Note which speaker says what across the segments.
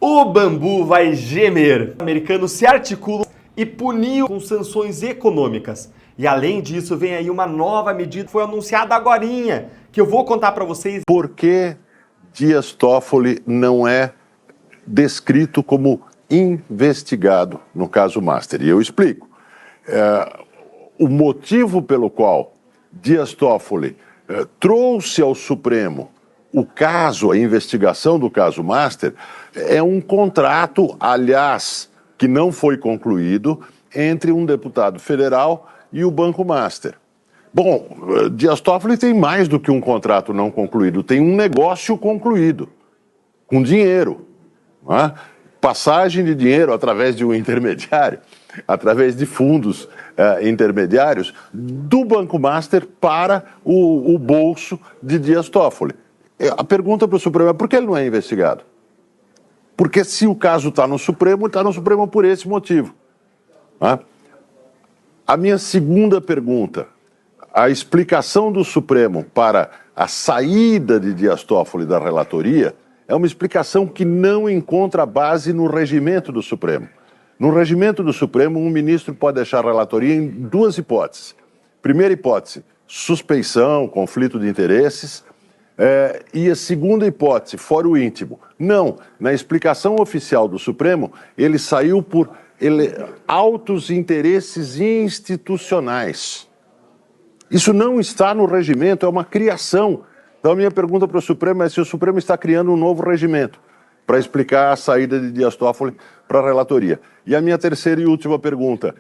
Speaker 1: O bambu vai gemer. O americano se articula e puniu com sanções econômicas. E além disso, vem aí uma nova medida que foi anunciada agorinha, que eu vou contar para vocês.
Speaker 2: Por que Dias Toffoli não é descrito como investigado no caso Master? E eu explico. O motivo pelo qual Dias Toffoli trouxe ao Supremo o caso, a investigação do caso Master, é um contrato, aliás, que não foi concluído, entre um deputado federal e o Banco Master. Bom, Dias Toffoli tem mais do que um contrato não concluído, tem um negócio concluído, com dinheiro, não é? Passagem de dinheiro através de um intermediário, através de fundos intermediários do Banco Master para o bolso de Dias Toffoli. A pergunta para o Supremo é por que ele não é investigado? Porque se o caso está no Supremo por esse motivo. Né? A minha segunda pergunta, a explicação do Supremo para a saída de Dias Toffoli da relatoria é uma explicação que não encontra base no regimento do Supremo. No regimento do Supremo, um ministro pode deixar a relatoria em duas hipóteses. Primeira hipótese, suspeição, conflito de interesses. E a segunda hipótese, foro íntimo. Não, na explicação oficial do Supremo, ele saiu por altos interesses institucionais. Isso não está no regimento, é uma criação. Então a minha pergunta para o Supremo é se o Supremo está criando um novo regimento para explicar a saída de Dias Toffoli para a relatoria. E a minha terceira e última pergunta,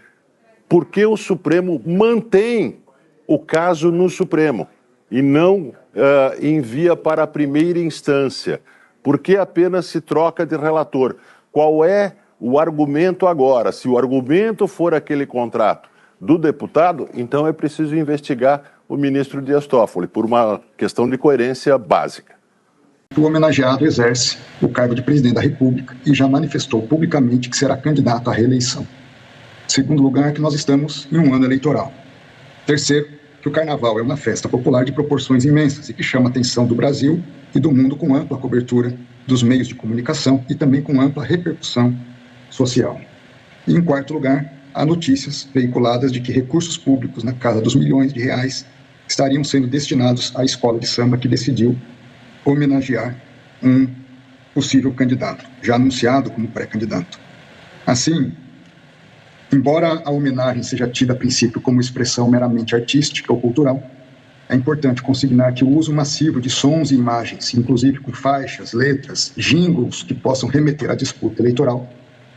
Speaker 2: por que o Supremo mantém o caso no Supremo e não envia para a primeira instância? Por que apenas se troca de relator? Qual é o argumento agora? Se o argumento for aquele contrato do deputado, então é preciso investigar o ministro Dias Toffoli, por uma questão de coerência básica.
Speaker 3: O homenageado exerce o cargo de presidente da República e já manifestou publicamente que será candidato à reeleição. Segundo lugar, que nós estamos em um ano eleitoral. Terceiro, que o Carnaval é uma festa popular de proporções imensas e que chama a atenção do Brasil e do mundo com ampla cobertura dos meios de comunicação e também com ampla repercussão social. E em quarto lugar, há notícias veiculadas de que recursos públicos na casa dos milhões de reais estariam sendo destinados à escola de samba que decidiu homenagear um possível candidato, já anunciado como pré-candidato. Assim, embora a homenagem seja tida a princípio como expressão meramente artística ou cultural, é importante consignar que o uso massivo de sons e imagens, inclusive com faixas, letras, jingles que possam remeter à disputa eleitoral,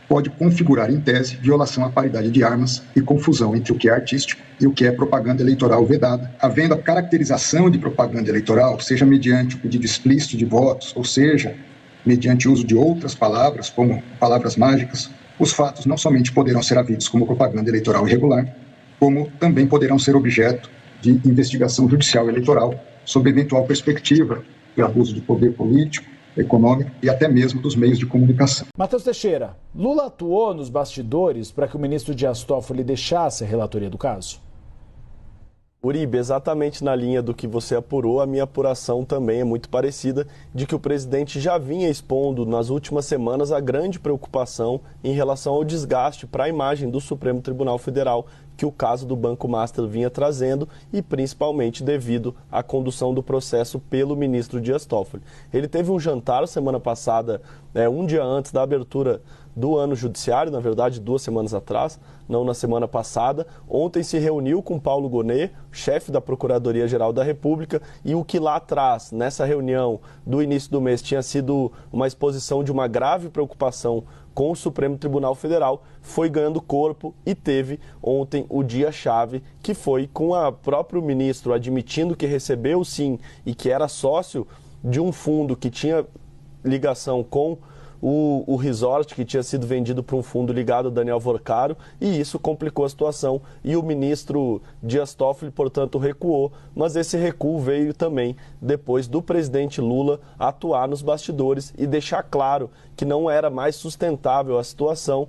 Speaker 3: pode configurar, em tese, violação à paridade de armas e confusão entre o que é artístico e o que é propaganda eleitoral vedada, havendo a caracterização de propaganda eleitoral, seja mediante o pedido explícito de votos, ou seja, mediante o uso de outras palavras, como palavras mágicas, os fatos não somente poderão ser havidos como propaganda eleitoral irregular, como também poderão ser objeto de investigação judicial eleitoral, sob eventual perspectiva de abuso de poder político, econômico e até mesmo dos meios de comunicação.
Speaker 4: Matheus Teixeira, Lula atuou nos bastidores para que o ministro Dias Toffoli deixasse a relatoria do caso?
Speaker 5: Uribe, exatamente na linha do que você apurou, a minha apuração também é muito parecida, de que o presidente já vinha expondo nas últimas semanas a grande preocupação em relação ao desgaste para a imagem do Supremo Tribunal Federal que o caso do Banco Master vinha trazendo e principalmente devido à condução do processo pelo ministro Dias Toffoli. Ele teve um jantar semana passada, um dia antes da abertura do ano judiciário, na verdade 2 semanas atrás, não na semana passada. Ontem se reuniu com Paulo Gonet, chefe da Procuradoria-Geral da República, e o que lá atrás, nessa reunião do início do mês, tinha sido uma exposição de uma grave preocupação com o Supremo Tribunal Federal, foi ganhando corpo e teve ontem o dia-chave, que foi com o próprio ministro admitindo que recebeu sim e que era sócio de um fundo que tinha ligação com o resort que tinha sido vendido para um fundo ligado a Daniel Vorcaro, e isso complicou a situação e o ministro Dias Toffoli, portanto, recuou, mas esse recuo veio também depois do presidente Lula atuar nos bastidores e deixar claro que não era mais sustentável a situação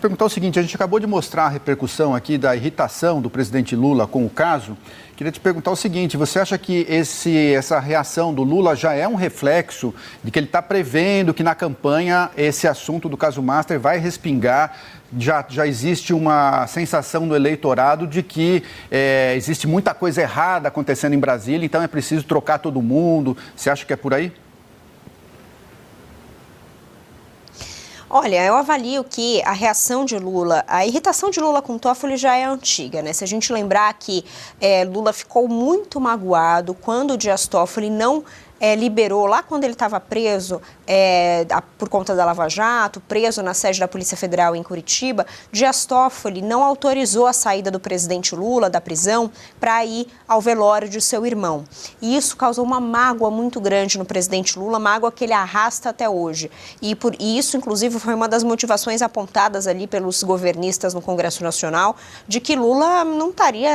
Speaker 6: Perguntar o seguinte, a gente acabou de mostrar a repercussão aqui da irritação do presidente Lula com o caso. Queria te perguntar o seguinte, você acha que essa reação do Lula já é um reflexo de que ele está prevendo que na campanha esse assunto do caso Master vai respingar? Já existe uma sensação no eleitorado de que existe muita coisa errada acontecendo em Brasília, então é preciso trocar todo mundo. Você acha que é por aí?
Speaker 7: Olha, eu avalio que a reação de Lula, a irritação de Lula com o Toffoli já é antiga, né? Se a gente lembrar que Lula ficou muito magoado quando o Dias Toffoli não liberou, lá quando ele estava preso por conta da Lava Jato, preso na sede da Polícia Federal em Curitiba, Dias Toffoli não autorizou a saída do presidente Lula da prisão para ir ao velório de seu irmão. E isso causou uma mágoa muito grande no presidente Lula, mágoa que ele arrasta até hoje. E isso, inclusive, foi uma das motivações apontadas ali pelos governistas no Congresso Nacional, de que Lula não estaria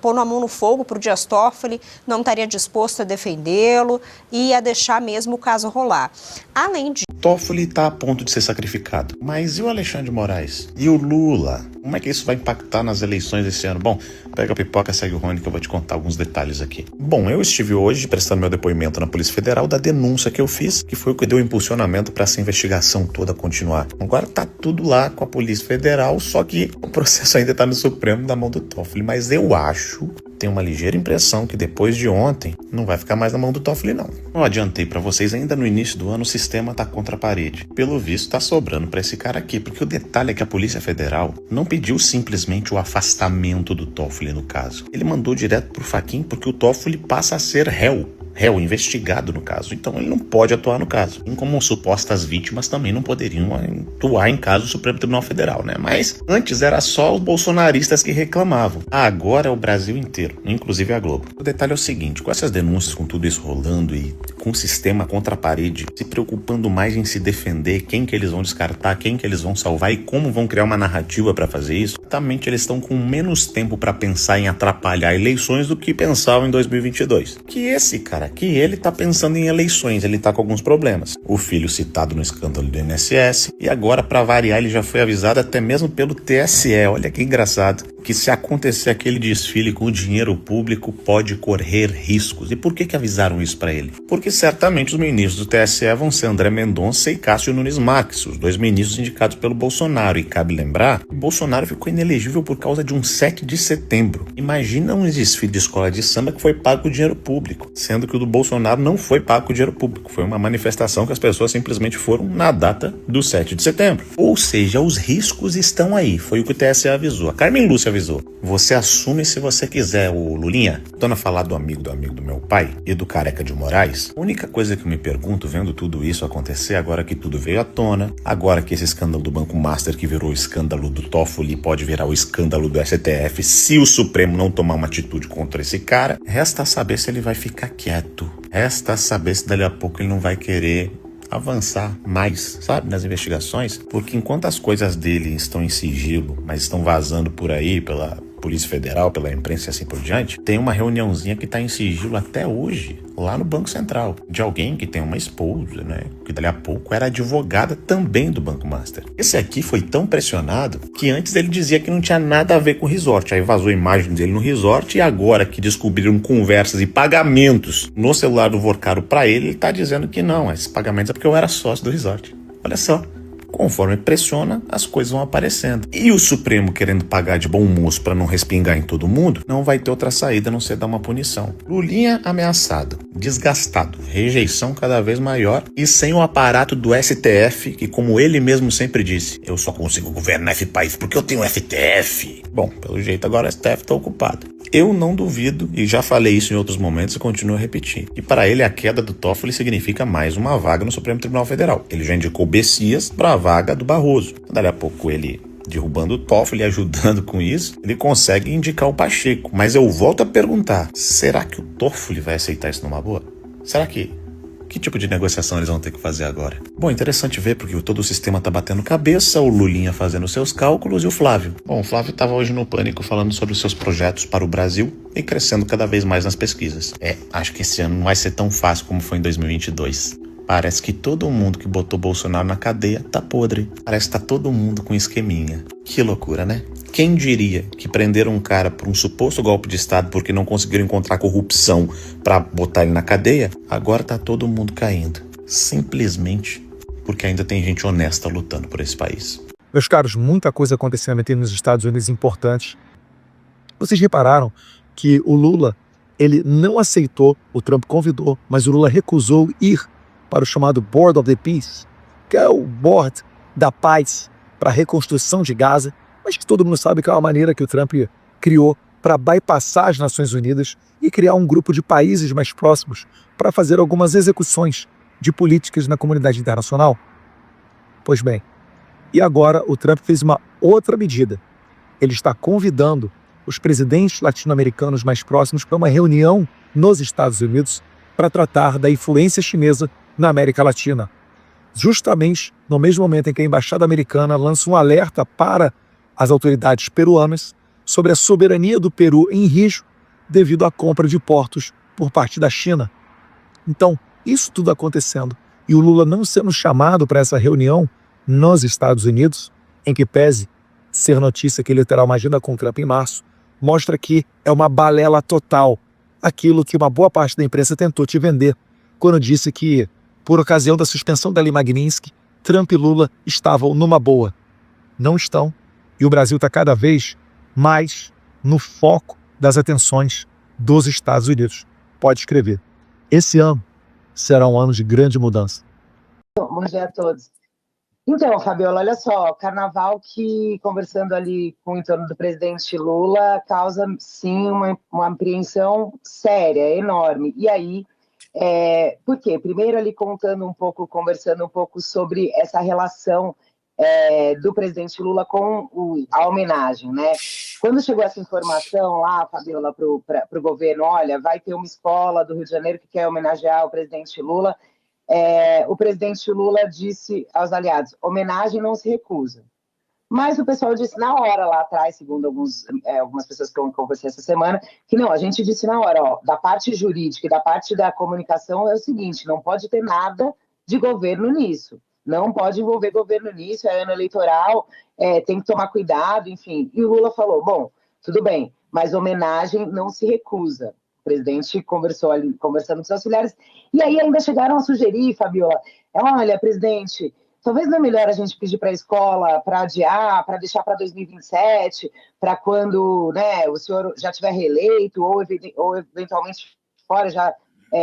Speaker 7: pondo a mão no fogo para o Dias Toffoli, não estaria disposto a defendê-lo e a deixar mesmo o caso rolar. Além de...
Speaker 8: Toffoli está a ponto de ser sacrificado. Mas e o Alexandre de Moraes? E o Lula? Como é que isso vai impactar nas eleições desse ano? Bom, pega a pipoca, segue o Rony que eu vou te contar alguns detalhes aqui. Bom, eu estive hoje prestando meu depoimento na Polícia Federal da denúncia que eu fiz, que foi o que deu impulsionamento para essa investigação toda continuar. Agora tá tudo lá com a Polícia Federal, só que o processo ainda tá no Supremo da mão do Toffoli. Mas eu acho, tenho uma ligeira impressão que depois de ontem não vai ficar mais na mão do Toffoli, não. Eu adiantei para vocês, ainda no início do ano o sistema tá contra a parede. Pelo visto tá sobrando para esse cara aqui, porque o detalhe é que a Polícia Federal não pediu simplesmente o afastamento do Toffoli no caso. Ele mandou direto pro Fachin porque o Toffoli passa a ser réu investigado no caso, então ele não pode atuar no caso. E como supostas vítimas também não poderiam atuar em caso do Supremo Tribunal Federal, né? Mas antes era só os bolsonaristas que reclamavam. Agora é o Brasil inteiro, inclusive a Globo. O detalhe é o seguinte, com essas denúncias, com tudo isso rolando e com o sistema contra a parede, se preocupando mais em se defender, quem que eles vão descartar, quem que eles vão salvar e como vão criar uma narrativa para fazer isso, exatamente eles estão com menos tempo para pensar em atrapalhar eleições do que pensavam em 2022. Que esse cara aqui, ele tá pensando em eleições, ele tá com alguns problemas. O filho citado no escândalo do INSS e agora, para variar, ele já foi avisado até mesmo pelo TSE, olha que engraçado, que se acontecer aquele desfile com o dinheiro público pode correr riscos. E por que avisaram isso para ele? Porque certamente os ministros do TSE vão ser André Mendonça e Cássio Nunes Marques, os dois ministros indicados pelo Bolsonaro. E cabe lembrar que Bolsonaro ficou inelegível por causa de um 7 de setembro. Imagina um desfile de escola de samba que foi pago com dinheiro público, sendo que o do Bolsonaro não foi pago com dinheiro público. Foi uma manifestação que as pessoas simplesmente foram na data do 7 de setembro. Ou seja, os riscos estão aí. Foi o que o TSE avisou. A Carmen Lúcia avisou. Você assume se você quiser, o Lulinha. Tô na falar do amigo do meu pai e do Careca de Moraes. A única coisa que eu me pergunto, vendo tudo isso acontecer, agora que tudo veio à tona, agora que esse escândalo do Banco Master, que virou o escândalo do Toffoli, pode virar o escândalo do STF, se o Supremo não tomar uma atitude contra esse cara, resta saber se ele vai ficar quieto. Resta saber se dali a pouco ele não vai querer avançar mais, sabe, nas investigações, porque enquanto as coisas dele estão em sigilo, mas estão vazando por aí pela Polícia Federal, pela imprensa e assim por diante, tem uma reuniãozinha que está em sigilo até hoje, lá no Banco Central, de alguém que tem uma esposa, né, que dali a pouco era advogada também do Banco Master. Esse aqui foi tão pressionado que antes ele dizia que não tinha nada a ver com o resort, aí vazou a imagem dele no resort e agora que descobriram conversas e pagamentos no celular do Vorcaro para ele tá dizendo que não, esses pagamentos é porque eu era sócio do resort. Olha só. Conforme pressiona, as coisas vão aparecendo. E o Supremo querendo pagar de bom moço para não respingar em todo mundo, não vai ter outra saída a não ser dar uma punição. Lulinha ameaçado, desgastado, rejeição cada vez maior e sem o aparato do STF, que como ele mesmo sempre disse, eu só consigo governar esse país porque eu tenho STF. Bom, pelo jeito agora o STF está ocupado. Eu não duvido, e já falei isso em outros momentos e continuo a repetir, que para ele a queda do Toffoli significa mais uma vaga no Supremo Tribunal Federal. Ele já indicou Bessias para a vaga do Barroso. Dali a pouco ele, derrubando o Toffoli, ajudando com isso, ele consegue indicar o Pacheco. Mas eu volto a perguntar, será que o Toffoli vai aceitar isso numa boa? Será que tipo de negociação eles vão ter que fazer agora? Bom, interessante ver porque todo o sistema tá batendo cabeça, o Lulinha fazendo seus cálculos e o Flávio. Bom, o Flávio estava hoje no Pânico falando sobre os seus projetos para o Brasil e crescendo cada vez mais nas pesquisas. Acho que esse ano não vai ser tão fácil como foi em 2022. Parece que todo mundo que botou Bolsonaro na cadeia tá podre. Parece que tá todo mundo com esqueminha. Que loucura, né? Quem diria que prenderam um cara por um suposto golpe de Estado porque não conseguiram encontrar corrupção pra botar ele na cadeia, agora tá todo mundo caindo. Simplesmente porque ainda tem gente honesta lutando por esse país.
Speaker 9: Meus caros, muita coisa acontecendo aqui nos Estados Unidos importante. Vocês repararam que o Lula, ele não aceitou, o Trump convidou, mas o Lula recusou ir para o chamado Board of the Peace, que é o board da paz para a reconstrução de Gaza, mas que todo mundo sabe que é uma maneira que o Trump criou para bypassar as Nações Unidas e criar um grupo de países mais próximos para fazer algumas execuções de políticas na comunidade internacional. Pois bem, e agora o Trump fez uma outra medida. Ele está convidando os presidentes latino-americanos mais próximos para uma reunião nos Estados Unidos para tratar da influência chinesa na América Latina. Justamente no mesmo momento em que a Embaixada Americana lança um alerta para as autoridades peruanas sobre a soberania do Peru em risco devido à compra de portos por parte da China. Então, isso tudo acontecendo e o Lula não sendo chamado para essa reunião nos Estados Unidos, em que pese ser notícia que ele terá uma agenda com o Trump em março, mostra que é uma balela total aquilo que uma boa parte da imprensa tentou te vender quando disse que, por ocasião da suspensão da Lei Magnitsky, Trump e Lula estavam numa boa. Não estão, e o Brasil está cada vez mais no foco das atenções dos Estados Unidos. Pode escrever. Esse ano será um ano de grande mudança.
Speaker 10: Bom dia a todos. Então, Fabiola, olha só, carnaval que, conversando ali com o entorno do presidente Lula, causa, sim, uma apreensão séria, enorme. E aí, por quê? Primeiro ali conversando um pouco sobre essa relação do presidente Lula com a homenagem, né? Quando chegou essa informação lá, Fabiola, para o governo, olha, vai ter uma escola do Rio de Janeiro que quer homenagear o presidente Lula, o presidente Lula disse aos aliados, homenagem não se recusa. Mas o pessoal disse na hora lá atrás, segundo algumas pessoas que eu conversei essa semana, que não, a gente disse na hora, ó, da parte jurídica e da parte da comunicação é o seguinte, não pode ter nada de governo nisso. Não pode envolver governo nisso, é ano eleitoral, tem que tomar cuidado, enfim. E o Lula falou, bom, tudo bem, mas homenagem não se recusa. O presidente conversando com seus auxiliares, e aí ainda chegaram a sugerir, Fabiola, olha, presidente, talvez não é melhor a gente pedir para a escola para adiar, para deixar para 2027, para quando, né, o senhor já tiver reeleito, ou eventualmente fora já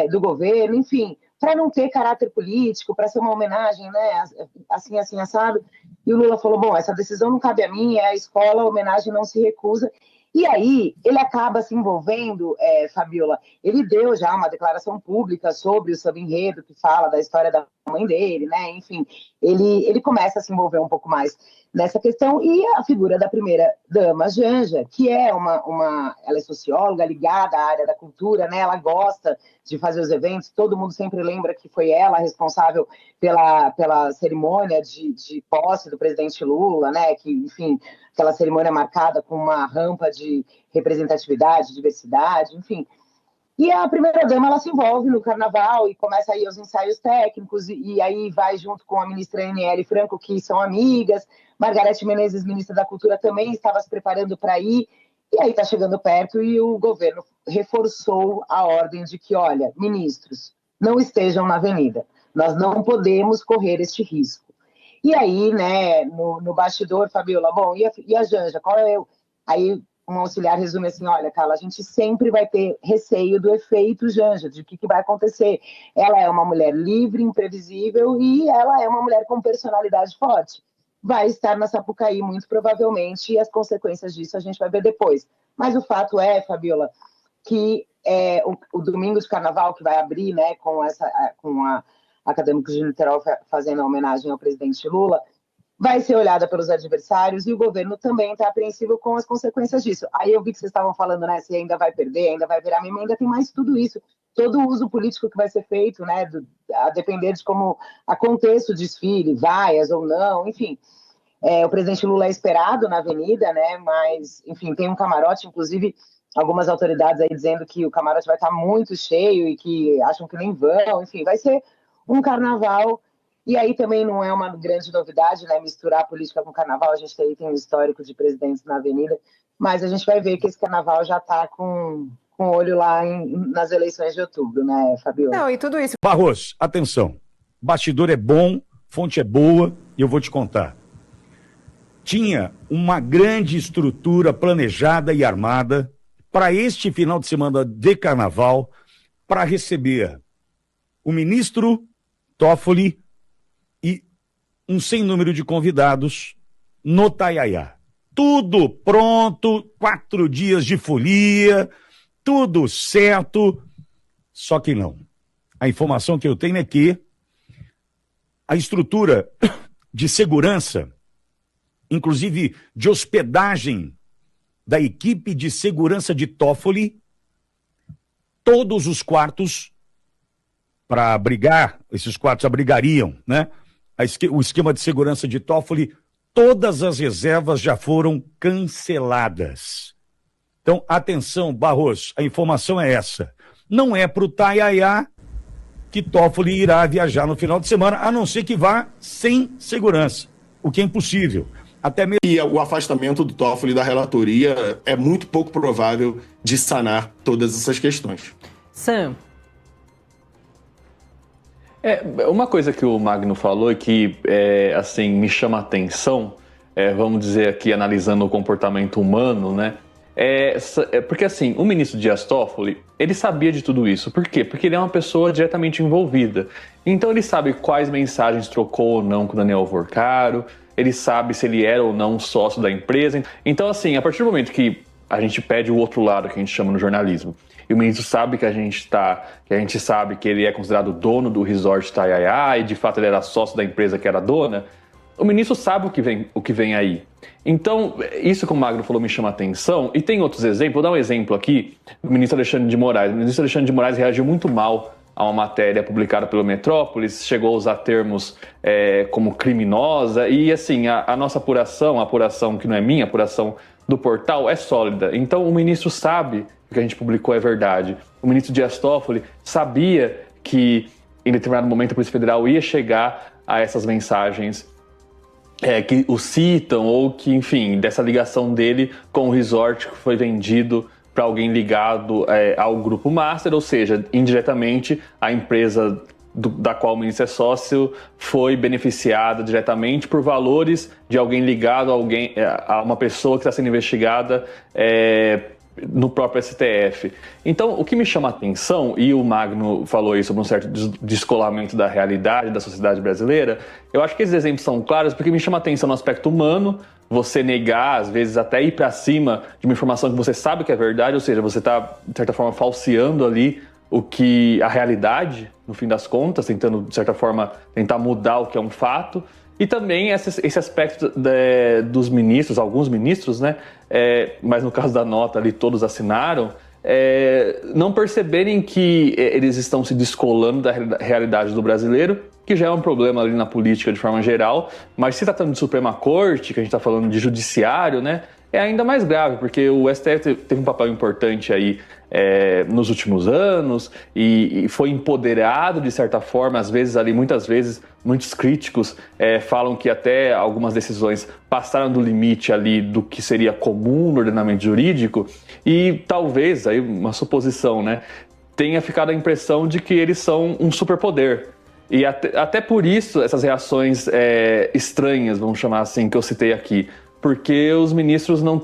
Speaker 10: do governo, enfim, para não ter caráter político, para ser uma homenagem, né, assim, assado. E o Lula falou, bom, essa decisão não cabe a mim, é a escola, a homenagem não se recusa. E aí, ele acaba se envolvendo, Fabiola, ele deu já uma declaração pública sobre o samba-enredo, que fala da história da mãe dele, né? Enfim, ele começa a se envolver um pouco mais nessa questão, e a figura da primeira-dama, Janja, que é ela é socióloga ligada à área da cultura, né? Ela gosta de fazer os eventos, todo mundo sempre lembra que foi ela responsável pela cerimônia de posse do presidente Lula, né? Que, enfim, aquela cerimônia marcada com uma rampa de representatividade, diversidade, enfim. E a primeira-dama, ela se envolve no carnaval e começa aí os ensaios técnicos, e aí vai junto com a ministra Aniele Franco, que são amigas. Margarete Menezes, ministra da Cultura, também estava se preparando para ir, e aí está chegando perto e o governo reforçou a ordem de que, olha, ministros, não estejam na avenida, nós não podemos correr este risco. E aí, né, no bastidor, Fabiola, bom, e a Janja, qual é o... Aí um auxiliar resume assim, olha, Carla, a gente sempre vai ter receio do efeito Janja, de o que vai acontecer. Ela é uma mulher livre, imprevisível, e ela é uma mulher com personalidade forte. Vai estar na Sapucaí, muito provavelmente, e as consequências disso a gente vai ver depois. Mas o fato é, Fabiola, que o domingo de carnaval que vai abrir, né, com a Acadêmicos de Niterói fazendo a homenagem ao presidente Lula, vai ser olhada pelos adversários, e o governo também está apreensivo com as consequências disso. Aí eu vi que vocês estavam falando, né, se ainda vai perder, ainda vai virar meme, ainda tem mais tudo isso, todo o uso político que vai ser feito, né, a depender de como aconteça o desfile, vaias ou não, enfim. O presidente Lula é esperado na avenida, né, mas, enfim, tem um camarote, inclusive algumas autoridades aí dizendo que o camarote vai estar muito cheio e que acham que nem vão, enfim, vai ser um carnaval. E aí também não é uma grande novidade, né? Misturar política com carnaval. A gente tem um histórico de presidentes na Avenida, mas a gente vai ver que esse carnaval já está com olho lá nas eleições de outubro, né, Fabiola?
Speaker 7: Não, e tudo isso.
Speaker 11: Barroso, atenção. Bastidor é bom, fonte é boa, e eu vou te contar. Tinha uma grande estrutura planejada e armada para este final de semana de carnaval, para receber o ministro Toffoli e um sem número de convidados no Taiaiá. Tudo pronto, 4 dias de folia, tudo certo, só que não. A informação que eu tenho é que a estrutura de segurança, inclusive de hospedagem da equipe de segurança de Toffoli, todos os quartos para abrigar, esses quartos abrigariam, né? O esquema de segurança de Toffoli, todas as reservas já foram canceladas. Então, atenção, Barroso, a informação é essa. Não é para o Taiaiá que Toffoli irá viajar no final de semana, a não ser que vá sem segurança, o que é impossível. Até mesmo...
Speaker 12: E o afastamento do Toffoli da relatoria é muito pouco provável de sanar todas essas questões.
Speaker 13: Sam. Uma coisa que o Magno falou e que assim, me chama a atenção, vamos dizer aqui, analisando o comportamento humano, né? Porque assim, o ministro Dias Toffoli, ele sabia de tudo isso. Por quê? Porque ele é uma pessoa diretamente envolvida. Então ele sabe quais mensagens trocou ou não com o Daniel Alvorcaro, ele sabe se ele era ou não sócio da empresa. Então assim, a partir do momento que a gente pede o outro lado, que a gente chama no jornalismo, e o ministro sabe que a gente sabe que ele é considerado dono do resort Taiaiá e de fato ele era sócio da empresa que era dona, o ministro sabe o que vem aí. Então, isso que o Magno falou me chama a atenção, e tem outros exemplos. Vou dar um exemplo aqui do ministro Alexandre de Moraes. O ministro Alexandre de Moraes reagiu muito mal a uma matéria publicada pelo Metrópolis, chegou a usar termos como criminosa, e assim, a nossa apuração, a apuração que não é minha, a apuração do portal é sólida. Então, o ministro sabe que a gente publicou é verdade. O ministro Dias Toffoli sabia que em determinado momento a Polícia Federal ia chegar a essas mensagens que o citam ou que, enfim, dessa ligação dele com o resort que foi vendido para alguém ligado ao Grupo Master, ou seja, indiretamente a empresa da qual o ministro é sócio foi beneficiada diretamente por valores de alguém ligado a uma pessoa que está sendo investigada no próprio STF. Então, o que me chama a atenção, e o Magno falou isso sobre um certo descolamento da realidade da sociedade brasileira, eu acho que esses exemplos são claros porque me chama a atenção no aspecto humano, você negar, às vezes até ir para cima de uma informação que você sabe que é verdade, ou seja, você está, de certa forma, falseando ali a realidade, no fim das contas, tentando, de certa forma, tentar mudar o que é um fato. E também esse aspecto dos ministros, alguns ministros, né, mas no caso da nota ali todos assinaram, não perceberem que eles estão se descolando da realidade do brasileiro, que já é um problema ali na política de forma geral, mas se tratando de Suprema Corte, que a gente está falando de judiciário, né, é ainda mais grave, porque o STF teve um papel importante aí nos últimos anos e foi empoderado de certa forma, às vezes ali, muitas vezes, muitos críticos falam que até algumas decisões passaram do limite ali do que seria comum no ordenamento jurídico e talvez, aí uma suposição, né, tenha ficado a impressão de que eles são um superpoder. E até por isso essas reações estranhas, vamos chamar assim, que eu citei aqui, porque os ministros não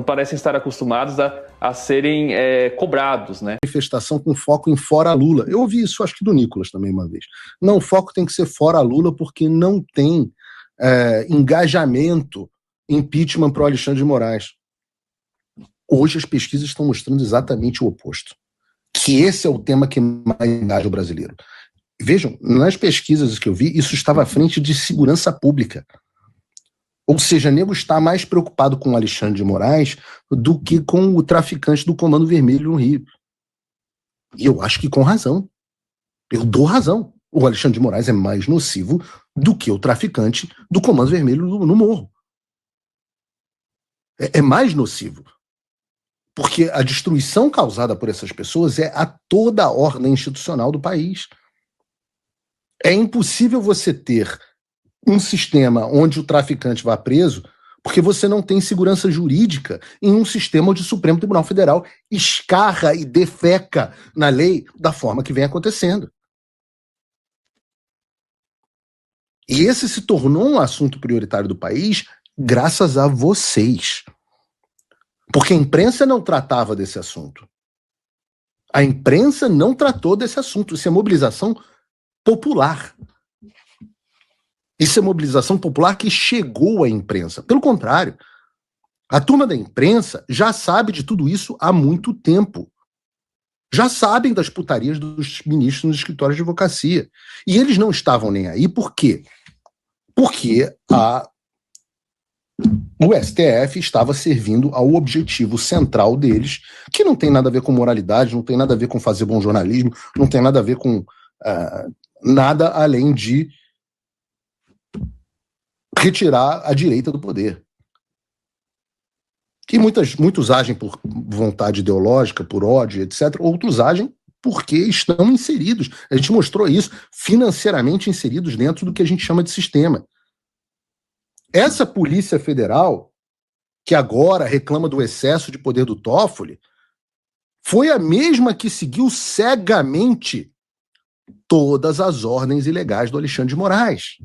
Speaker 13: parecem estar acostumados a serem cobrados, né?
Speaker 14: Manifestação com foco em fora Lula. Eu ouvi isso, acho que do Nicolas também uma vez. Não, o foco tem que ser fora Lula porque não tem engajamento, impeachment para o Alexandre de Moraes. Hoje as pesquisas estão mostrando exatamente o oposto. Que esse é o tema que mais engaja o brasileiro. Vejam, nas pesquisas que eu vi, isso estava à frente de segurança pública. Ou seja, nego está mais preocupado com o Alexandre de Moraes do que com o traficante do Comando Vermelho no Rio. E eu acho que com razão. Eu dou razão. O Alexandre de Moraes é mais nocivo do que o traficante do Comando Vermelho no Morro. É mais nocivo. Porque a destruição causada por essas pessoas é a toda a ordem institucional do país. É impossível você ter um sistema onde o traficante vá preso porque você não tem segurança jurídica em um sistema onde o Supremo Tribunal Federal escarra e defeca na lei da forma que vem acontecendo. E esse se tornou um assunto prioritário do país graças a vocês. Porque a imprensa não tratava desse assunto. A imprensa não tratou desse assunto. Isso é mobilização popular. Isso é mobilização popular que chegou à imprensa. Pelo contrário, a turma da imprensa já sabe de tudo isso há muito tempo. Já sabem das putarias dos ministros nos escritórios de advocacia. E eles não estavam nem aí. Por quê? Porque o STF estava servindo ao objetivo central deles, que não tem nada a ver com moralidade, não tem nada a ver com fazer bom jornalismo, não tem nada a ver com nada além de retirar a direita do poder. E muitos agem por vontade ideológica, por ódio, etc. Outros agem porque estão inseridos. A gente mostrou isso, financeiramente inseridos dentro do que a gente chama de sistema. Essa Polícia Federal, que agora reclama do excesso de poder do Toffoli, foi a mesma que seguiu cegamente todas as ordens ilegais do Alexandre de Moraes.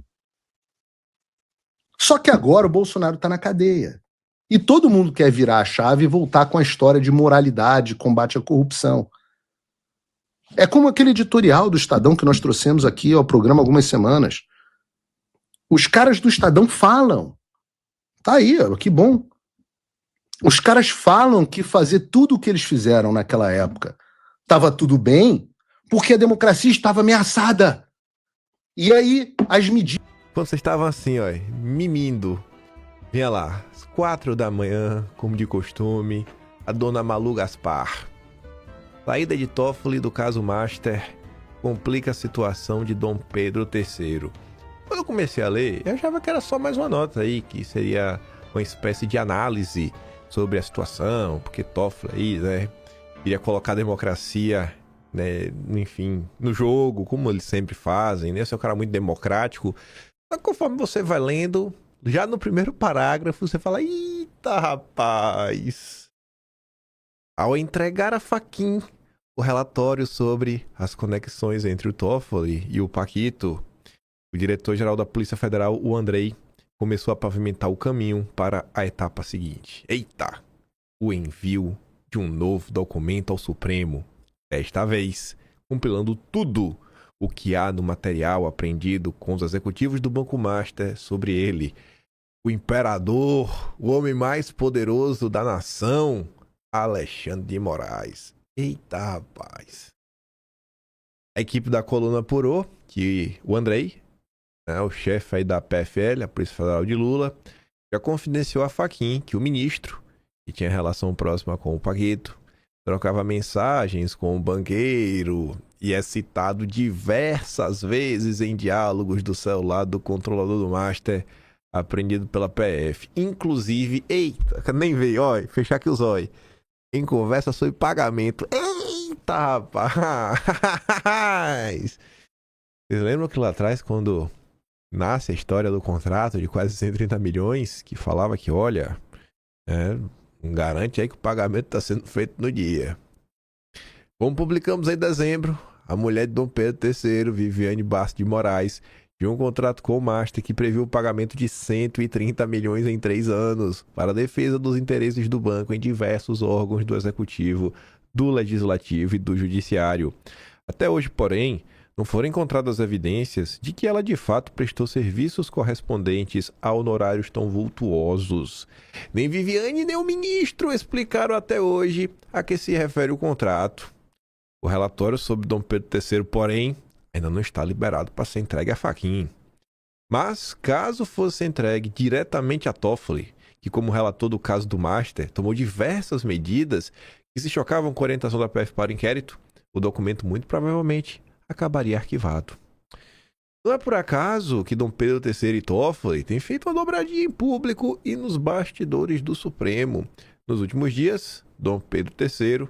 Speaker 14: Só que agora o Bolsonaro está na cadeia. E todo mundo quer virar a chave e voltar com a história de moralidade, combate à corrupção. É como aquele editorial do Estadão que nós trouxemos aqui ao programa há algumas semanas. Os caras do Estadão falam. Tá aí, ó, que bom. Os caras falam que fazer tudo o que eles fizeram naquela época estava tudo bem porque a democracia estava ameaçada. E aí, as medidas...
Speaker 15: Quando vocês estavam assim, ó, mimindo, vinha lá, às 4 da manhã, como de costume, a dona Malu Gaspar. Saída de Toffoli do caso Master complica a situação de Dom Pedro III. Quando eu comecei a ler, eu achava que era só mais uma nota aí, que seria uma espécie de análise sobre a situação, porque Toffoli aí, né, iria colocar a democracia, né, enfim, no jogo, como eles sempre fazem, né, esse é um cara muito democrático. Mas conforme você vai lendo, já no primeiro parágrafo, você fala, eita, rapaz! Ao entregar a Fachin o relatório sobre as conexões entre o Toffoli e o Paquito, o diretor-geral da Polícia Federal, o Andrei, começou a pavimentar o caminho para a etapa seguinte. Eita! O envio de um novo documento ao Supremo, desta vez compilando tudo o que há no material apreendido com os executivos do Banco Master sobre ele. O imperador, o homem mais poderoso da nação, Alexandre de Moraes. Eita, rapaz. A equipe da coluna apurou que o Andrei, né, o chefe aí da PFL, a Polícia Federal de Lula, já confidenciou a Fachin que o ministro, que tinha relação próxima com o Paquito, trocava mensagens com o banqueiro e é citado diversas vezes em diálogos do celular do controlador do Master, apreendido pela PF. Inclusive, eita, nem veio, ó, fechar aqui os olhos, em conversa sobre pagamento. Eita, rapaz! Vocês lembram que lá atrás, quando nasce a história do contrato de quase 130 milhões, que falava que, olha, garante aí que o pagamento está sendo feito no dia. Como publicamos em dezembro, a mulher de Dom Pedro III, Viviane Bastos de Moraes, tinha um contrato com o Master que previu o pagamento de 130 milhões em 3 anos para a defesa dos interesses do banco em diversos órgãos do Executivo, do Legislativo e do Judiciário. Até hoje, porém, não foram encontradas evidências de que ela de fato prestou serviços correspondentes a honorários tão vultuosos. Nem Viviane nem o ministro explicaram até hoje a que se refere o contrato. O relatório sobre Dom Pedro III, porém, ainda não está liberado para ser entregue a Fachin. Mas, caso fosse entregue diretamente a Toffoli, que como relator do caso do Master, tomou diversas medidas que se chocavam com a orientação da PF para o inquérito, o documento muito provavelmente acabaria arquivado. Não é por acaso que Dom Pedro III e Toffoli têm feito uma dobradinha em público e nos bastidores do Supremo. Nos últimos dias, Dom Pedro III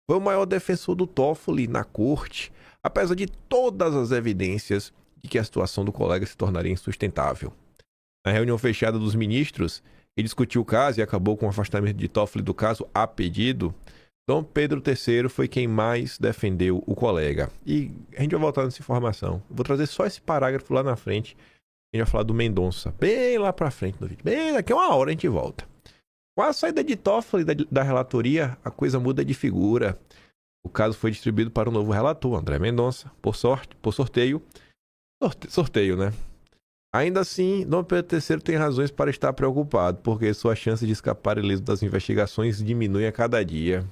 Speaker 15: foi o maior defensor do Toffoli na corte, apesar de todas as evidências e que a situação do colega se tornaria insustentável. Na reunião fechada dos ministros, que discutiu o caso e acabou com o afastamento de Toffoli do caso a pedido, Dom Pedro III foi quem mais defendeu o colega. E a gente vai voltar nessa informação. Eu vou trazer só esse parágrafo lá na frente. A gente vai falar do Mendonça, bem lá pra frente do vídeo. Bem, daqui a uma hora a gente volta. Com a saída de Toffoli da relatoria, a coisa muda de figura. O caso foi distribuído para o novo relator, André Mendonça, por sorteio. Sorteio, né? Ainda assim, Dom Pedro III tem razões para estar preocupado, porque sua chance de escapar ileso das investigações diminui a cada dia.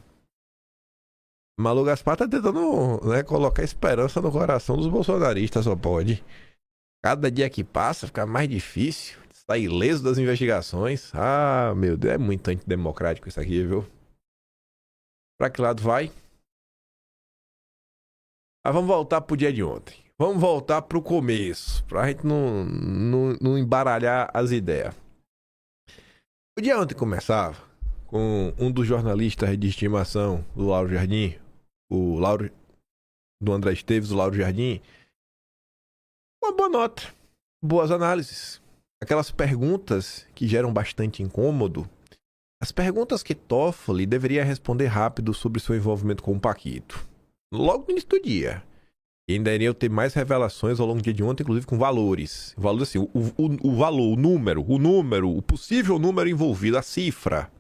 Speaker 15: Malu Gaspar tá tentando, né, colocar esperança no coração dos bolsonaristas, só pode. Cada dia que passa fica mais difícil sair ileso das investigações. Ah, meu Deus, é muito antidemocrático isso aqui, viu? Pra que lado vai? Ah, vamos voltar pro dia de ontem. Vamos voltar pro começo, pra gente não embaralhar as ideias. O dia ontem começava com um dos jornalistas de estimação do Lauro Jardim, do André Esteves, o Lauro Jardim, uma boa nota, boas análises. Aquelas perguntas que geram bastante incômodo, as perguntas que Toffoli deveria responder rápido sobre seu envolvimento com o Paquito. Logo no início do dia. E ainda iriam ter mais revelações ao longo do dia de ontem, inclusive com valores. Valores assim, o valor, o número, o possível número envolvido, a cifra.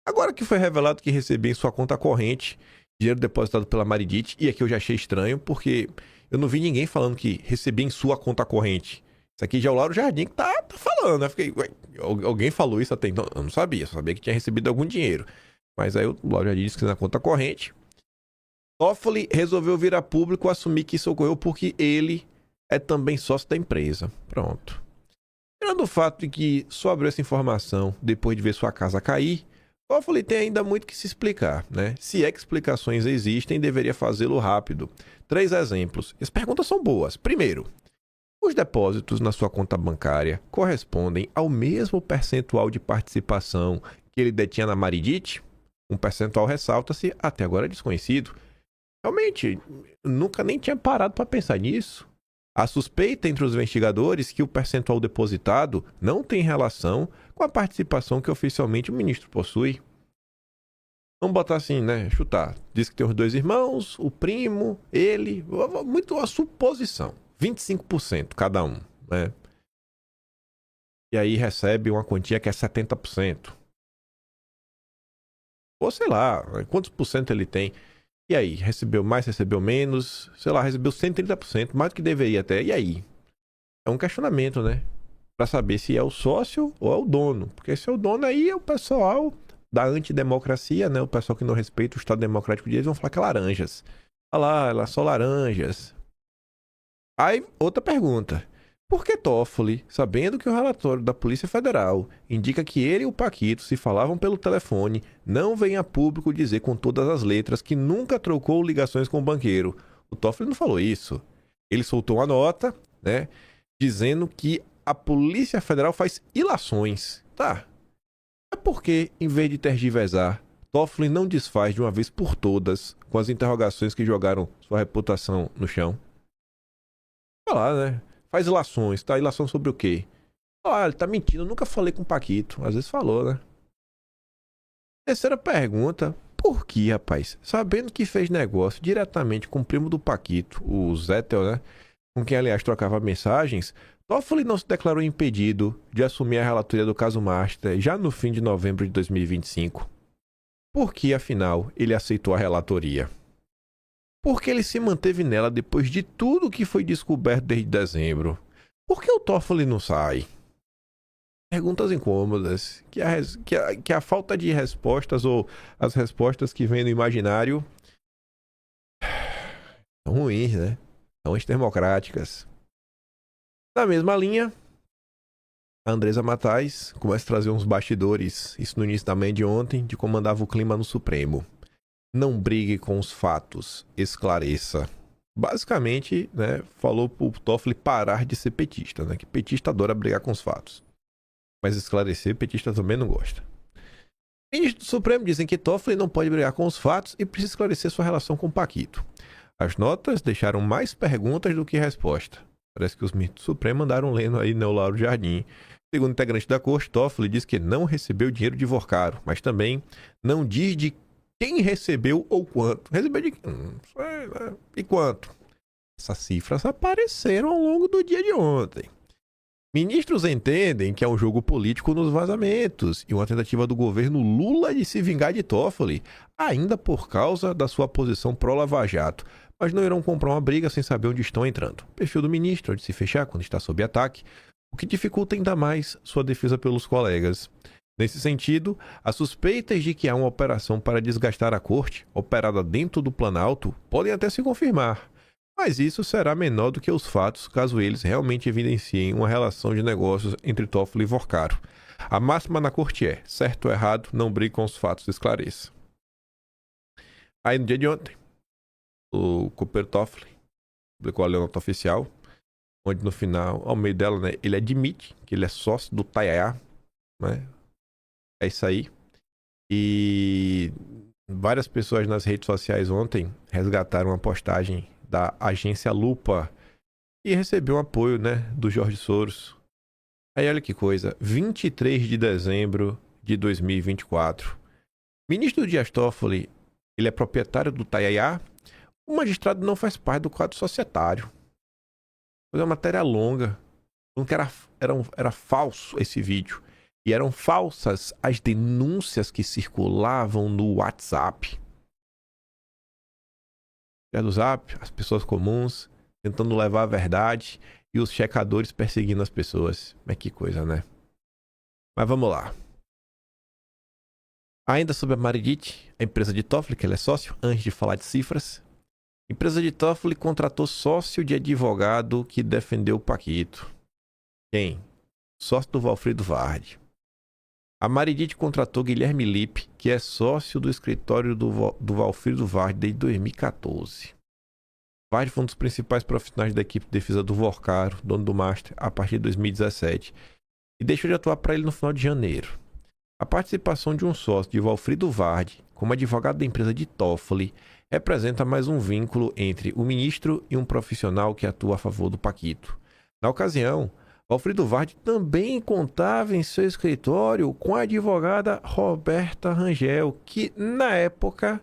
Speaker 15: Agora que foi revelado que recebia em sua conta corrente dinheiro depositado pela Maridit, e aqui eu já achei estranho, porque eu não vi ninguém falando que recebia em sua conta corrente. Isso aqui já é o Lauro Jardim que tá falando, né? Fiquei, ué, alguém falou isso até então? Eu não sabia, só sabia que tinha recebido algum dinheiro. Mas aí o Lauro Jardim disse que na conta corrente. Toffoli resolveu vir a público assumir que isso ocorreu porque ele é também sócio da empresa. Pronto. Tirando o fato de que só abriu essa informação depois de ver sua casa cair, Toffoli tem ainda muito que se explicar, né? Se é que explicações existem, deveria fazê-lo rápido. 3 exemplos. As perguntas são boas. Primeiro, os depósitos na sua conta bancária correspondem ao mesmo percentual de participação que ele detinha na Maridit? Um percentual, ressalta-se, até agora é desconhecido. Realmente, nunca nem tinha parado para pensar nisso. A suspeita entre os investigadores que o percentual depositado não tem relação com a participação que oficialmente o ministro possui. Vamos botar assim, né? Chutar. Diz que tem os 2 irmãos, o primo, ele. Muito a suposição. 25% cada um, né? E aí recebe uma quantia que é 70%. Ou sei lá, quantos por cento ele tem. E aí, recebeu mais, recebeu menos, sei lá, recebeu 130%, mais do que deveria até. E aí? É um questionamento, né? Pra saber se é o sócio ou é o dono. Porque se é o dono, aí é o pessoal da antidemocracia, né? O pessoal que não respeita o Estado Democrático deles vão falar que é laranjas. Olha lá, elas são laranjas. Aí, outra pergunta. Por que Toffoli, sabendo que o relatório da Polícia Federal indica que ele e o Paquito se falavam pelo telefone, não vem a público dizer com todas as letras que nunca trocou ligações com o banqueiro? O Toffoli não falou isso. Ele soltou uma nota, né, dizendo que a Polícia Federal faz ilações. Tá. É porque, em vez de tergiversar, Toffoli não desfaz de uma vez por todas com as interrogações que jogaram sua reputação no chão? Olha lá, né? Faz ilações, tá? Ilação sobre o quê? Ah, ele tá mentindo, eu nunca falei com o Paquito. Às vezes falou, né? Terceira pergunta. Por que, rapaz? Sabendo que fez negócio diretamente com o primo do Paquito, o Zettel, né? Com quem, aliás, trocava mensagens, Toffoli não se declarou impedido de assumir a relatoria do caso Master já no fim de novembro de 2025. Por que, afinal, ele aceitou a relatoria? Porque ele se manteve nela depois de tudo que foi descoberto desde dezembro. Por que o Toffoli não sai? Perguntas incômodas, que a falta de respostas ou as respostas que vêm no imaginário são ruins, né? São antidemocráticas. Na mesma linha, a Andresa Matais começa a trazer uns bastidores, isso no início da manhã de ontem, de como andava o clima no Supremo. Não brigue com os fatos, esclareça. Basicamente, né, falou pro Toffoli parar de ser petista, né? Que petista adora brigar com os fatos. Mas esclarecer, petista também não gosta. Ministros do Supremo dizem que Toffoli não pode brigar com os fatos e precisa esclarecer sua relação com o Paquito. As notas deixaram mais perguntas do que resposta. Parece que os ministros do Supremo andaram lendo aí Neolauro Jardim. Segundo o integrante da corte, Toffoli diz que não recebeu dinheiro de Vorcaro, mas também não diz de quem recebeu ou quanto. Recebeu de quem? Não sei, né? E quanto? Essas cifras apareceram ao longo do dia de ontem. Ministros entendem que é um jogo político nos vazamentos e uma tentativa do governo Lula de se vingar de Toffoli, ainda por causa da sua posição pró-Lava Jato, mas não irão comprar uma briga sem saber onde estão entrando. O perfil do ministro é de se fechar quando está sob ataque, o que dificulta ainda mais sua defesa pelos colegas. Nesse sentido, as suspeitas de que há uma operação para desgastar a corte, operada dentro do Planalto, podem até se confirmar. Mas isso será menor do que os fatos, caso eles realmente evidenciem uma relação de negócios entre Toffoli e Vorcaro. A máxima na corte é, certo ou errado, não brigue com os fatos, esclareça. Aí no dia de ontem, o copeiro Toffoli publicou a nota oficial, onde no final, ao meio dela, né, ele admite que ele é sócio do Tayaya, né? É isso aí. E várias pessoas nas redes sociais ontem resgataram uma postagem da agência Lupa e recebeu um apoio, né, do Jorge Soros. Aí olha que coisa, 23 de dezembro de 2024. Ministro Dias Toffoli, ele é proprietário do Tayaya. O magistrado não faz parte do quadro societário. Foi uma matéria longa. Porque era falso esse vídeo. E eram falsas as denúncias que circulavam no WhatsApp. Do Zap, as pessoas comuns tentando levar a verdade e os checadores perseguindo as pessoas. Mas que coisa, né? Mas vamos lá. Ainda sobre a Maridit, a empresa de Toffoli, que ele é sócio, antes de falar de cifras, a empresa de Toffoli contratou sócio de advogado que defendeu o Paquito. Quem? Sócio do Valfrido Vardi. A Maridit contratou Guilherme Lippe, que é sócio do escritório do Valfrido Vardi desde 2014. Vardi foi um dos principais profissionais da equipe de defesa do Vorcaro, dono do Master, a partir de 2017, e deixou de atuar para ele no final de janeiro. A participação de um sócio de Valfrido Vardi, como advogado da empresa de Toffoli, representa mais um vínculo entre o ministro e um profissional que atua a favor do Paquito. Na ocasião, Valfrido Vardi também contava em seu escritório com a advogada Roberta Rangel, que na época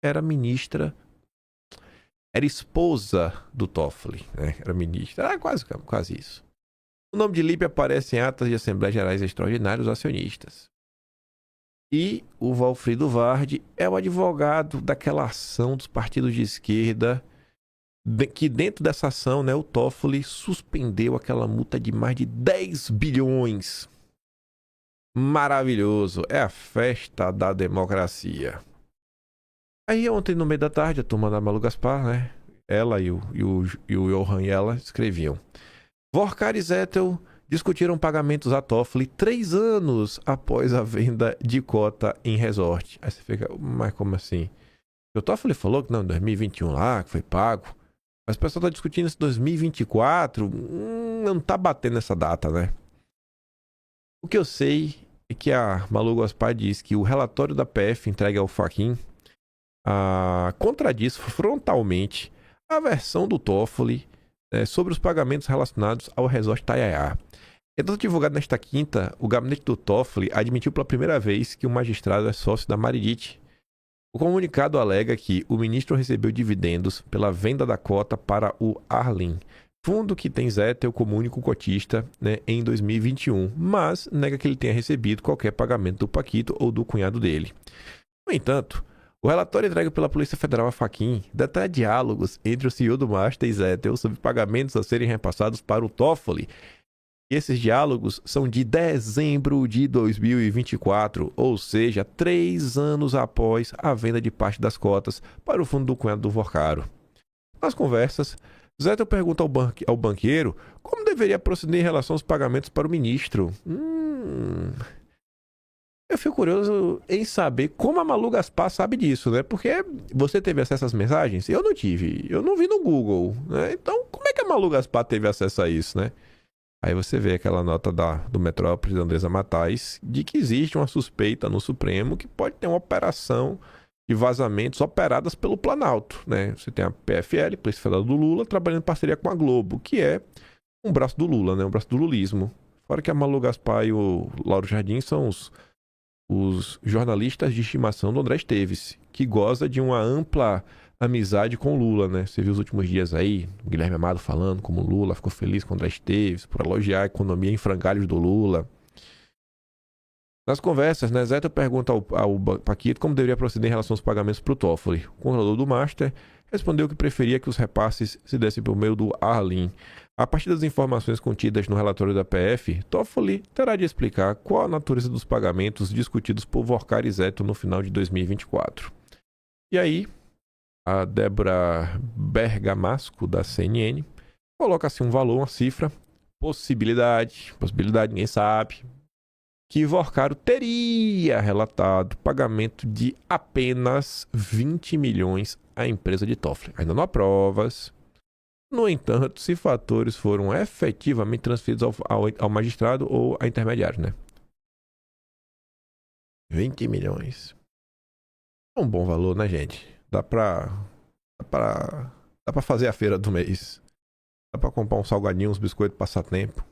Speaker 15: era ministra, era esposa do Toffoli, né? Era ministra, era quase isso. O nome de Lippe aparece em atas de Assembleias Gerais Extraordinárias dos acionistas. E o Valfrido Vardi é o advogado daquela ação dos partidos de esquerda, que dentro dessa ação, né, o Toffoli suspendeu aquela multa de mais de 10 bilhões. Maravilhoso. É a festa da democracia. Aí ontem, no meio da tarde, a turma da Malu Gaspar, né, ela e o Johan e ela escreviam: Vorcaro e Zettel discutiram pagamentos a Toffoli 3 anos após a venda de cota em resort. Aí você fica, mas como assim? O Toffoli falou que não, em 2021 lá, que foi pago. Mas o pessoal está discutindo esse 2024, não está batendo essa data, né? O que eu sei é que a Malu Gaspar diz que o relatório da PF entregue ao Fachin contradiz frontalmente a versão do Toffoli sobre os pagamentos relacionados ao resort Tayaya. Então, divulgado nesta quinta, o gabinete do Toffoli admitiu pela primeira vez que o magistrado é sócio da Maridit. O comunicado alega que o ministro recebeu dividendos pela venda da cota para o Arlin, fundo que tem Zettel como único cotista, né, em 2021, mas nega que ele tenha recebido qualquer pagamento do Paquito ou do cunhado dele. No entanto, o relatório entregue pela Polícia Federal a Fachin detalha diálogos entre o CEO do Master e Zettel sobre pagamentos a serem repassados para o Toffoli. E esses diálogos são de dezembro de 2024, ou seja, 3 anos após a venda de parte das cotas para o fundo do cunhado do Vorcaro. Nas conversas, Zettel pergunta ao banqueiro como deveria proceder em relação aos pagamentos para o ministro. Eu fico curioso em saber como a Malu Gaspar sabe disso, né? Porque você teve acesso às mensagens? Eu não tive. Eu não vi no Google, né? Então, como é que a Malu Gaspar teve acesso a isso, né? Aí você vê aquela nota do Metrópolis, da Andresa Matais, de que existe uma suspeita no Supremo que pode ter uma operação de vazamentos operadas pelo Planalto, né? Você tem a PFL, Polícia Federal do Lula, trabalhando em parceria com a Globo, que é um braço do Lula, né? Um braço do lulismo. Fora que a Malu Gaspar e o Lauro Jardim são os jornalistas de estimação do André Esteves, que goza de uma ampla amizade com o Lula, né? Você viu os últimos dias aí, o Guilherme Amado falando como o Lula ficou feliz com o André Esteves por elogiar a economia em frangalhos do Lula. Nas conversas, né, Zeta pergunta ao Paquito como deveria proceder em relação aos pagamentos para o Toffoli. O controlador do Master respondeu que preferia que os repasses se dessem por meio do Arlim. A partir das informações contidas no relatório da PF, Toffoli terá de explicar qual a natureza dos pagamentos discutidos por Vorcar e Zeta no final de 2024. E aí, a Débora Bergamasco, da CNN, coloca assim um valor, uma cifra, possibilidade, ninguém sabe, que Vorcaro teria relatado pagamento de apenas 20 milhões à empresa de Toffoli. Ainda não há provas. No entanto, se fatores foram efetivamente transferidos ao magistrado ou a intermediário, né? 20 milhões. É um bom valor, né, gente? Dá pra fazer a feira do mês. Dá pra comprar um salgadinho, uns biscoitos, passar tempo.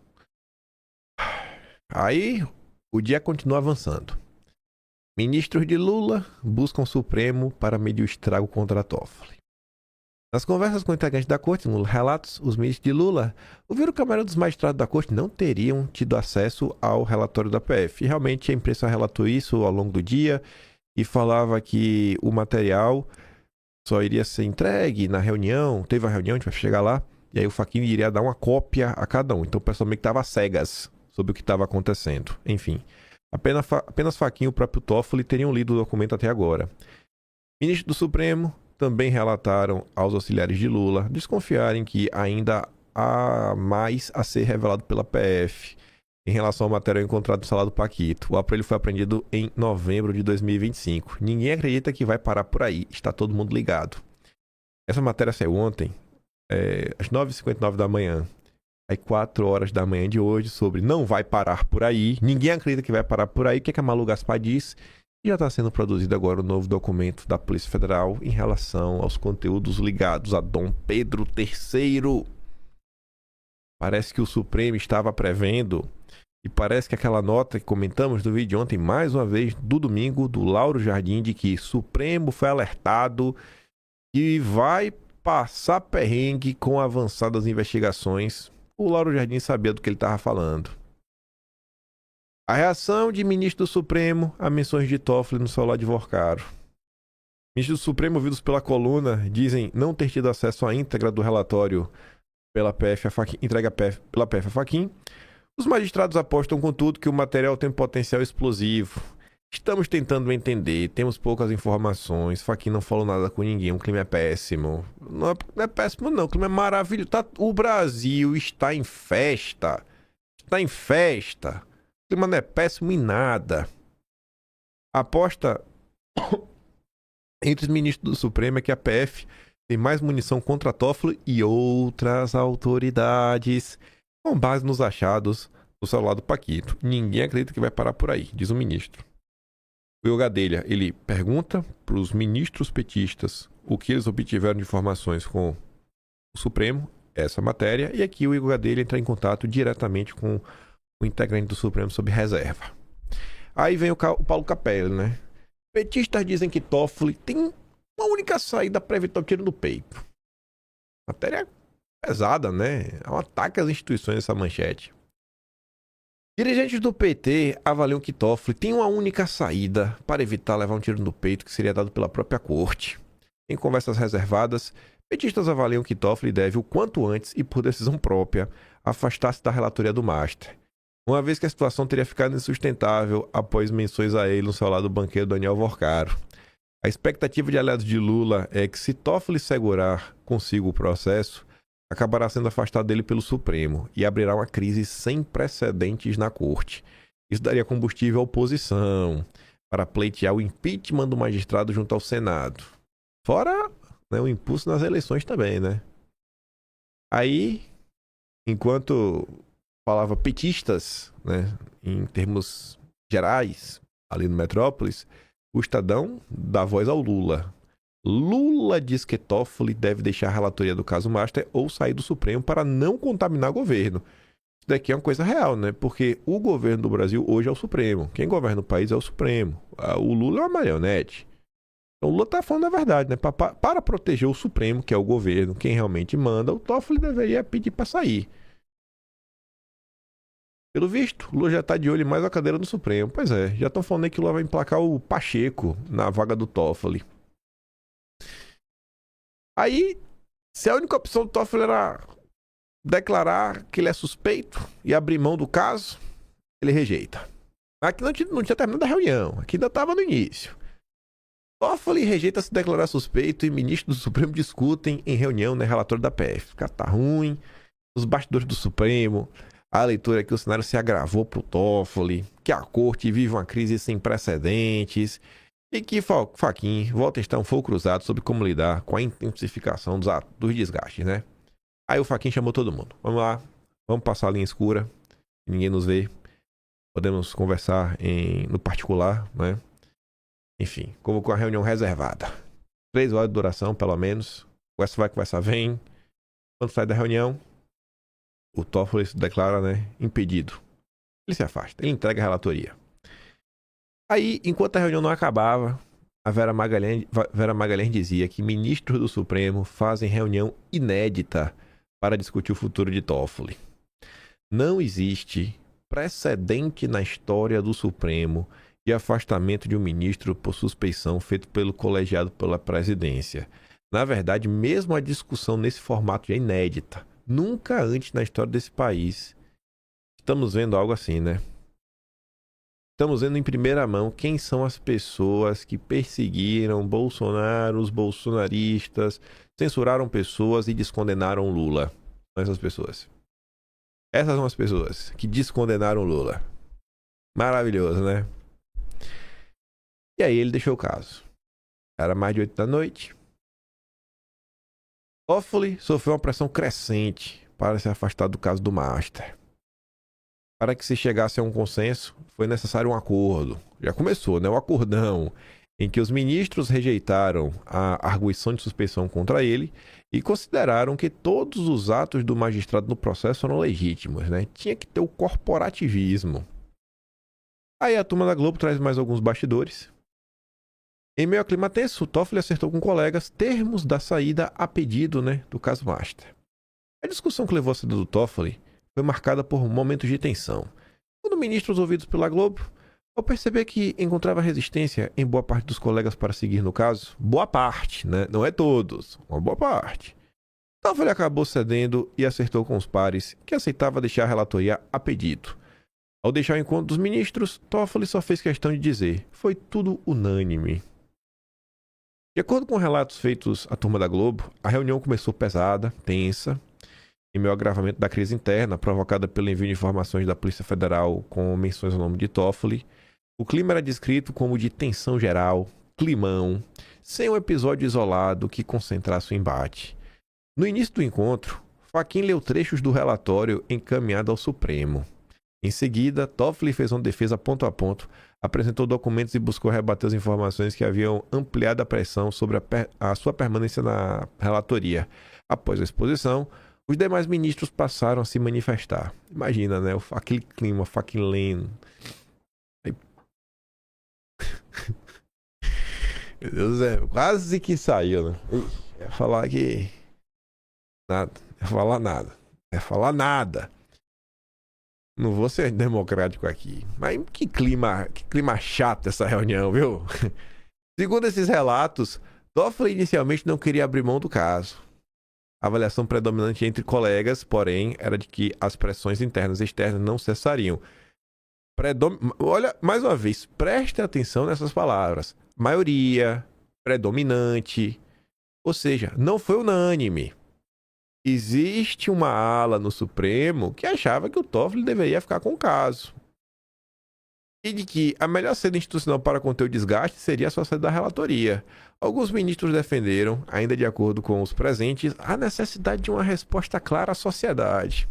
Speaker 15: Aí, o dia continua avançando. Ministros de Lula buscam o Supremo para medir o estrago contra Toffoli. Nas conversas com o integrante da corte, nos relatos, os ministros de Lula ouviram que a maioria dos magistrados da corte não teriam tido acesso ao relatório da PF. E realmente a imprensa relatou isso ao longo do dia e falava que o material só iria ser entregue na reunião. Teve uma reunião, a gente vai chegar lá, e aí o Fachin iria dar uma cópia a cada um. Então o pessoal meio que estava cegas sobre o que estava acontecendo. Enfim, apenas Fachin e o próprio Toffoli teriam lido o documento até agora. Ministros do Supremo também relataram aos auxiliares de Lula desconfiarem que ainda há mais a ser revelado pela PF em relação ao material encontrado no celular do Paquito. O aparelho foi apreendido em novembro de 2025. Ninguém acredita que vai parar por aí. Está todo mundo ligado. Essa matéria saiu ontem, às 9h59 da manhã. Aí 4 horas da manhã de hoje, sobre não vai parar por aí. Ninguém acredita que vai parar por aí. O que é que a Malu Gaspar diz? E já está sendo produzido agora o novo documento da Polícia Federal em relação aos conteúdos ligados a Dom Pedro III. Parece que o Supremo estava prevendo, e parece que aquela nota que comentamos do vídeo ontem, mais uma vez, do domingo, do Lauro Jardim, de que Supremo foi alertado e vai passar perrengue com avançadas investigações. O Lauro Jardim sabia do que ele estava falando. A reação de ministro do Supremo a menções de Toffoli no celular de Vorcaro. Ministros do Supremo, ouvidos pela coluna, dizem não ter tido acesso à íntegra do relatório pela PF, entregue pela PF a Fachin. Os magistrados apostam, contudo, que o material tem potencial explosivo. Estamos tentando entender, temos poucas informações. Fachin não falou nada com ninguém, o clima é péssimo. Não é péssimo não, o clima é maravilhoso. O Brasil está em festa. Está em festa. O clima não é péssimo em nada. A aposta entre os ministros do Supremo é que a PF tem mais munição contra Toffoli e outras autoridades, com base nos achados do celular do Paquito. Ninguém acredita que vai parar por aí, diz o ministro. O Will Gadelha, ele pergunta para os ministros petistas o que eles obtiveram de informações com o Supremo, essa matéria, e aqui o Will Gadelha entra em contato diretamente com o integrante do Supremo sob reserva. Aí vem o Paulo Capelli, né? Petistas dizem que Toffoli tem uma única saída para evitar o tiro no peito. Matéria pesada, né? É um ataque às instituições essa manchete. Dirigentes do PT avaliam que Toffoli tem uma única saída para evitar levar um tiro no peito, que seria dado pela própria corte. Em conversas reservadas, petistas avaliam que Toffoli deve, o quanto antes e por decisão própria, afastar-se da relatoria do Master, uma vez que a situação teria ficado insustentável após menções a ele no celular do banqueiro Daniel Vorcaro. A expectativa de aliados de Lula é que, se Toffoli segurar consigo o processo, acabará sendo afastado dele pelo Supremo e abrirá uma crise sem precedentes na corte. Isso daria combustível à oposição para pleitear o impeachment do magistrado junto ao Senado. Fora, né, o impulso nas eleições também, né? Aí, enquanto falava petistas, né, em termos gerais, ali no Metrópolis, o Estadão dá voz ao Lula. Lula diz que Toffoli deve deixar a relatoria do caso Master ou sair do Supremo para não contaminar o governo. Isso daqui é uma coisa real, né? Porque o governo do Brasil hoje é o Supremo. Quem governa o país é o Supremo. O Lula é uma marionete. Então o Lula está falando a verdade, né? Para proteger o Supremo, que é o governo, quem realmente manda, o Toffoli deveria pedir para sair. Pelo visto, o Lula já está de olho em mais a cadeira do Supremo. Pois é, já estão falando aí que o Lula vai emplacar o Pacheco na vaga do Toffoli. Aí, se a única opção do Toffoli era declarar que ele é suspeito e abrir mão do caso, ele rejeita. Aqui não tinha terminado a reunião, aqui ainda estava no início. Toffoli rejeita se declarar suspeito e ministros do Supremo discutem em reunião, né, relatório da PF. Cara, tá ruim, os bastidores do Supremo, a leitura é que o cenário se agravou pro Toffoli, que a corte vive uma crise sem precedentes e que Fachin volta a estar um fogo cruzado sobre como lidar com a intensificação dos desgastes, né? Aí o Fachin chamou todo mundo. Vamos lá, vamos passar a linha escura, ninguém nos vê, podemos conversar no particular, né? Enfim, convocou a reunião reservada. 3 horas de duração, pelo menos. Conversa vai, conversa vem. Quando sai da reunião, o Toffoli se declara, né, impedido. Ele se afasta, ele entrega a relatoria. Aí, enquanto a reunião não acabava, a Vera Magalhães dizia que ministros do Supremo fazem reunião inédita para discutir o futuro de Toffoli. Não existe precedente na história do Supremo de afastamento de um ministro por suspeição feito pelo colegiado pela presidência. Na verdade, mesmo a discussão nesse formato já é inédita. Nunca antes na história desse país estamos vendo algo assim, né? Estamos vendo em primeira mão quem são as pessoas que perseguiram Bolsonaro, os bolsonaristas, censuraram pessoas e descondenaram Lula. São essas pessoas. Essas são as pessoas que descondenaram Lula. Maravilhoso, né? E aí ele deixou o caso. Era mais de 8 da noite. Toffoli sofreu uma pressão crescente para se afastar do caso do Master. Para que se chegasse a um consenso, foi necessário um acordo. Já começou, né? O acordão, em que os ministros rejeitaram a arguição de suspeição contra ele e consideraram que todos os atos do magistrado no processo eram legítimos, né? Tinha que ter o corporativismo. Aí a turma da Globo traz mais alguns bastidores. Em meio ao clima tenso, Toffoli acertou com colegas termos da saída a pedido, né, do caso Master. A discussão que levou a saída do Toffoli foi marcada por momentos de tensão. Quando ministros ouvidos pela Globo, ao perceber que encontrava resistência em boa parte dos colegas para seguir no caso, boa parte, né, não é todos, uma boa parte, Toffoli acabou cedendo e acertou com os pares que aceitava deixar a relatoria a pedido. Ao deixar o encontro dos ministros, Toffoli só fez questão de dizer: foi tudo unânime. De acordo com relatos feitos à turma da Globo, a reunião começou pesada, tensa, em meio ao agravamento da crise interna provocada pelo envio de informações da Polícia Federal com menções ao nome de Toffoli. O clima era descrito como de tensão geral, climão, sem um episódio isolado que concentrasse o embate. No início do encontro, Fachin leu trechos do relatório encaminhado ao Supremo. Em seguida, Toffoli fez uma defesa ponto a ponto, apresentou documentos e buscou rebater as informações que haviam ampliado a pressão sobre a sua permanência na relatoria. Após a exposição, os demais ministros passaram a se manifestar. Imagina, né? Aquele clima, Fachin lendo. Meu Deus do céu, quase que saiu, né? Ia falar que... nada. Ia falar nada. Não vou ser democrático aqui. Mas que clima chato essa reunião, viu? Segundo esses relatos, Toffoli inicialmente não queria abrir mão do caso. A avaliação predominante entre colegas, porém, era de que as pressões internas e externas não cessariam. Olha, mais uma vez, preste atenção nessas palavras. Maioria, predominante, ou seja, não foi unânime. Existe uma ala no Supremo que achava que o Toffoli deveria ficar com o caso. E de que a melhor saída institucional para conter o desgaste seria a sua saída da relatoria. Alguns ministros defenderam, ainda de acordo com os presentes, a necessidade de uma resposta clara à sociedade.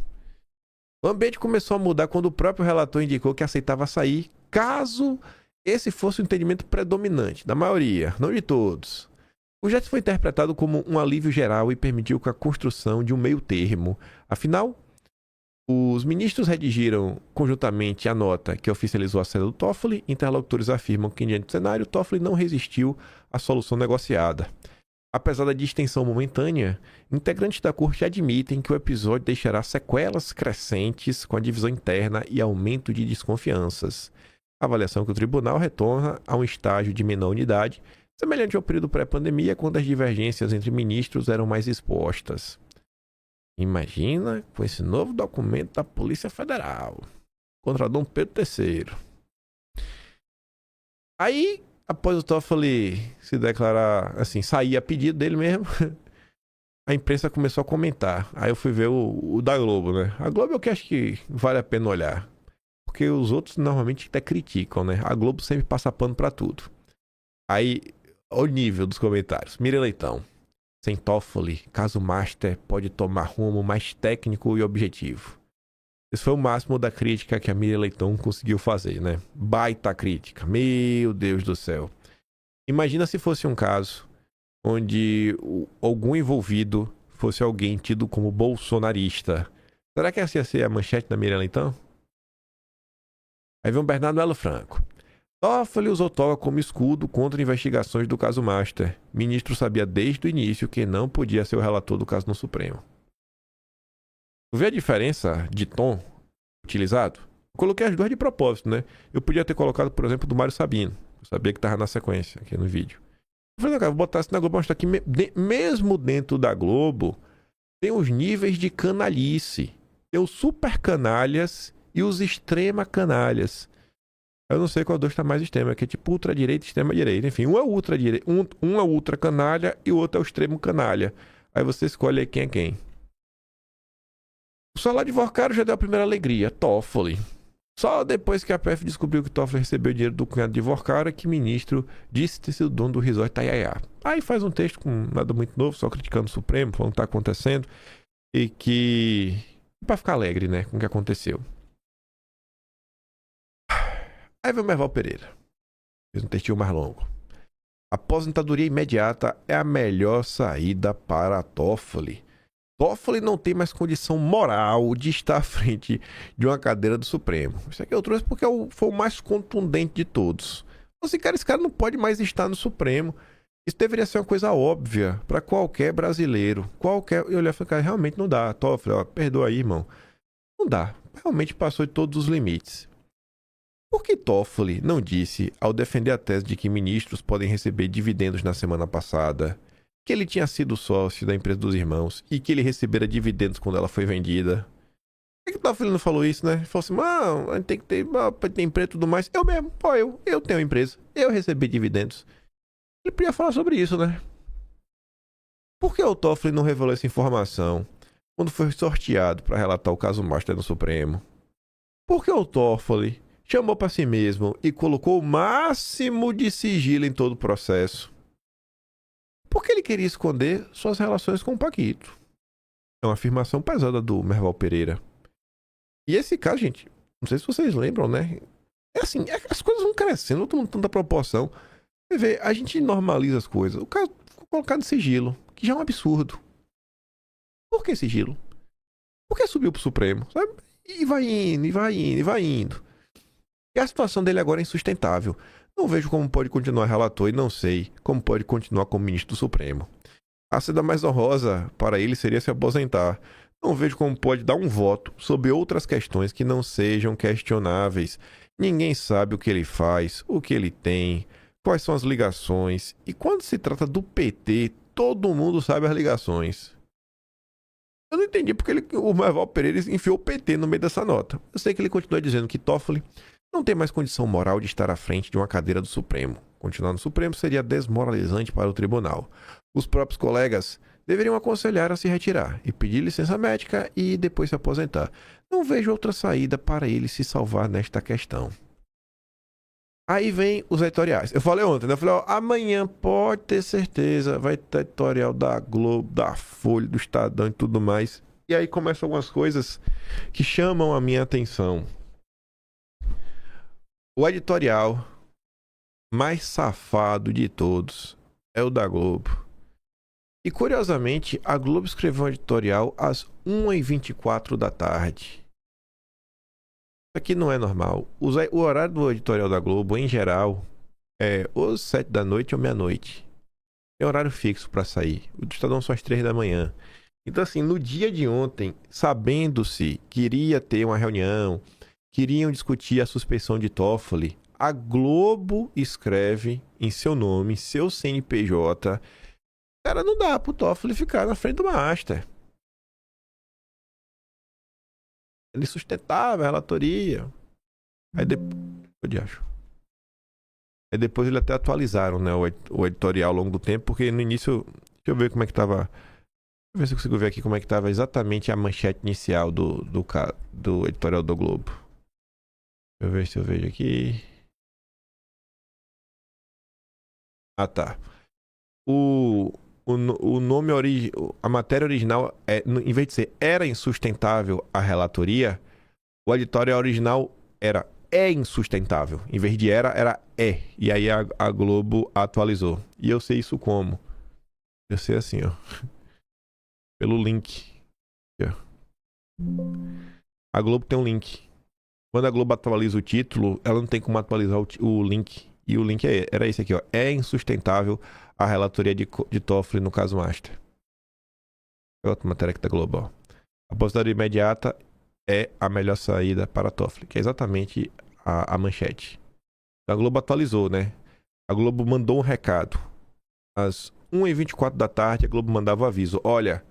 Speaker 15: O ambiente começou a mudar quando o próprio relator indicou que aceitava sair, caso esse fosse o entendimento predominante da maioria, não de todos. O gesto foi interpretado como um alívio geral e permitiu a construção de um meio termo. Afinal, os ministros redigiram conjuntamente a nota que oficializou a saída do Toffoli. Interlocutores afirmam que, diante do cenário, Toffoli não resistiu à solução negociada. Apesar da distensão momentânea, integrantes da corte admitem que o episódio deixará sequelas crescentes com a divisão interna e aumento de desconfianças. A avaliação que o tribunal retorna a um estágio de menor unidade, semelhante ao período pré-pandemia, quando as divergências entre ministros eram mais expostas. Imagina com esse novo documento da Polícia Federal contra Dom Pedro III. Aí, após o Toffoli se declarar, assim, sair a pedido dele mesmo, a imprensa começou a comentar. Aí eu fui ver o da Globo, né? A Globo é o que acho que vale a pena olhar. Porque os outros normalmente até criticam, né? A Globo sempre passa pano pra tudo. Aí, olha o nível dos comentários. Miriam Leitão. Sem Toffoli, caso Master pode tomar rumo mais técnico e objetivo. Esse foi o máximo da crítica que a Miriam Leitão conseguiu fazer, né? Baita crítica. Meu Deus do céu. Imagina se fosse um caso onde algum envolvido fosse alguém tido como bolsonarista. Será que essa ia ser a manchete da Miriam Leitão? Aí vem o Bernardo Melo Franco. Toffoli usou toga como escudo contra investigações do caso Master. O ministro sabia desde o início que não podia ser o relator do caso no Supremo. Vê a diferença de tom utilizado? Eu coloquei as duas de propósito, né? Eu podia ter colocado, por exemplo, do Mário Sabino. Eu sabia que estava na sequência aqui no vídeo. Eu falei, vou botar isso na Globo, mostrar que mesmo dentro da Globo tem os níveis de canalice. Tem os super canalhas e os extrema canalhas. Eu não sei qual dos está mais extremo, que é tipo ultradireita e extrema-direita. Enfim, um é ultradireita, um é ultra canalha e o outro é o extremo canalha. Aí você escolhe aí quem é quem. O salário de Vorcaro já deu a primeira alegria, Toffoli. Só depois que a PF descobriu que Toffoli recebeu dinheiro do cunhado de Vorcaro é que o ministro disse ter sido dono do resort Taiaiá. Aí faz um texto com nada muito novo, só criticando o Supremo, falando o que está acontecendo e que... para ficar alegre, né, com o que aconteceu. Aí vem o Merval Pereira. Fez um textinho mais longo. A aposentadoria imediata é a melhor saída para Toffoli. Toffoli não tem mais condição moral de estar à frente de uma cadeira do Supremo. Isso aqui eu trouxe porque foi o mais contundente de todos. Esse cara não pode mais estar no Supremo. Isso deveria ser uma coisa óbvia para qualquer brasileiro. Eu olhar e falei, cara, realmente não dá. Toffoli, ó, perdoa aí, irmão. Não dá. Realmente passou de todos os limites. Por que Toffoli não disse, ao defender a tese de que ministros podem receber dividendos na semana passada, que ele tinha sido sócio da empresa dos irmãos e que ele recebera dividendos quando ela foi vendida? Por que Toffoli não falou isso, né? Ele falou assim, a gente tem que ter empresa e tudo mais. Eu mesmo, eu tenho empresa, eu recebi dividendos. Ele podia falar sobre isso, né? Por que o Toffoli não revelou essa informação quando foi sorteado para relatar o caso Master no Supremo? Por que o Toffoli chamou para si mesmo e colocou o máximo de sigilo em todo o processo? Porque ele queria esconder suas relações com o Paquito. É uma afirmação pesada do Merval Pereira. E esse caso, gente, não sei se vocês lembram, né? É assim, as coisas vão crescendo, tomando tanta proporção. Você vê, a gente normaliza as coisas. O caso ficou colocado em sigilo, que já é um absurdo. Por que sigilo? Por que subiu pro Supremo? Sabe? E vai indo, e vai indo, e vai indo. E a situação dele agora é insustentável. Não vejo como pode continuar relator e não sei como pode continuar como ministro do Supremo. A saída mais honrosa para ele seria se aposentar. Não vejo como pode dar um voto sobre outras questões que não sejam questionáveis. Ninguém sabe o que ele faz, o que ele tem, quais são as ligações. E quando se trata do PT, todo mundo sabe as ligações. Eu não entendi porque o Merval Pereira enfiou o PT no meio dessa nota. Eu sei que ele continua dizendo que Toffoli não tem mais condição moral de estar à frente de uma cadeira do Supremo. Continuar no Supremo seria desmoralizante para o tribunal. Os próprios colegas deveriam aconselhar a se retirar e pedir licença médica e depois se aposentar. Não vejo outra saída para ele se salvar nesta questão. Aí vem os editoriais. Eu falei ontem, né? Eu falei, amanhã pode ter certeza, vai ter editorial da Globo, da Folha, do Estadão e tudo mais. E aí começam algumas coisas que chamam a minha atenção. O editorial mais safado de todos é o da Globo. E curiosamente, a Globo escreveu um editorial às 1h24 da tarde. Isso aqui não é normal. O horário do editorial da Globo, em geral, é ou 7 da noite ou meia-noite. É horário fixo para sair. O do Estadão só às 3 da manhã. Então, assim, no dia de ontem, sabendo-se que iria ter uma reunião, queriam discutir a suspensão de Toffoli, a Globo escreve em seu nome, seu CNPJ, cara, não dá pro Toffoli ficar na frente do Master. Ele sustentava a relatoria. Aí depois eles até atualizaram, né, o editorial ao longo do tempo, porque no início, deixa eu ver como é que tava. Deixa eu ver se eu consigo ver aqui como é que tava exatamente a manchete inicial do editorial do Globo. Deixa eu ver se eu vejo aqui. Ah, tá. O nome a matéria original em vez de ser era insustentável a relatoria, o editorial original era insustentável. Em vez de era é. E aí a Globo atualizou. E eu sei isso como? Eu sei assim, ó. Pelo link. Aqui, ó. A Globo tem um link. Quando a Globo atualiza o título, ela não tem como atualizar o link. E o link era esse aqui, ó. É insustentável a relatoria de Toffoli no caso Master. Outra matéria aqui da Globo, ó. A aposentadoria imediata é a melhor saída para Toffoli, que é exatamente a manchete. A Globo atualizou, né? A Globo mandou um recado. Às 1h24 da tarde, a Globo mandava o aviso. Olha,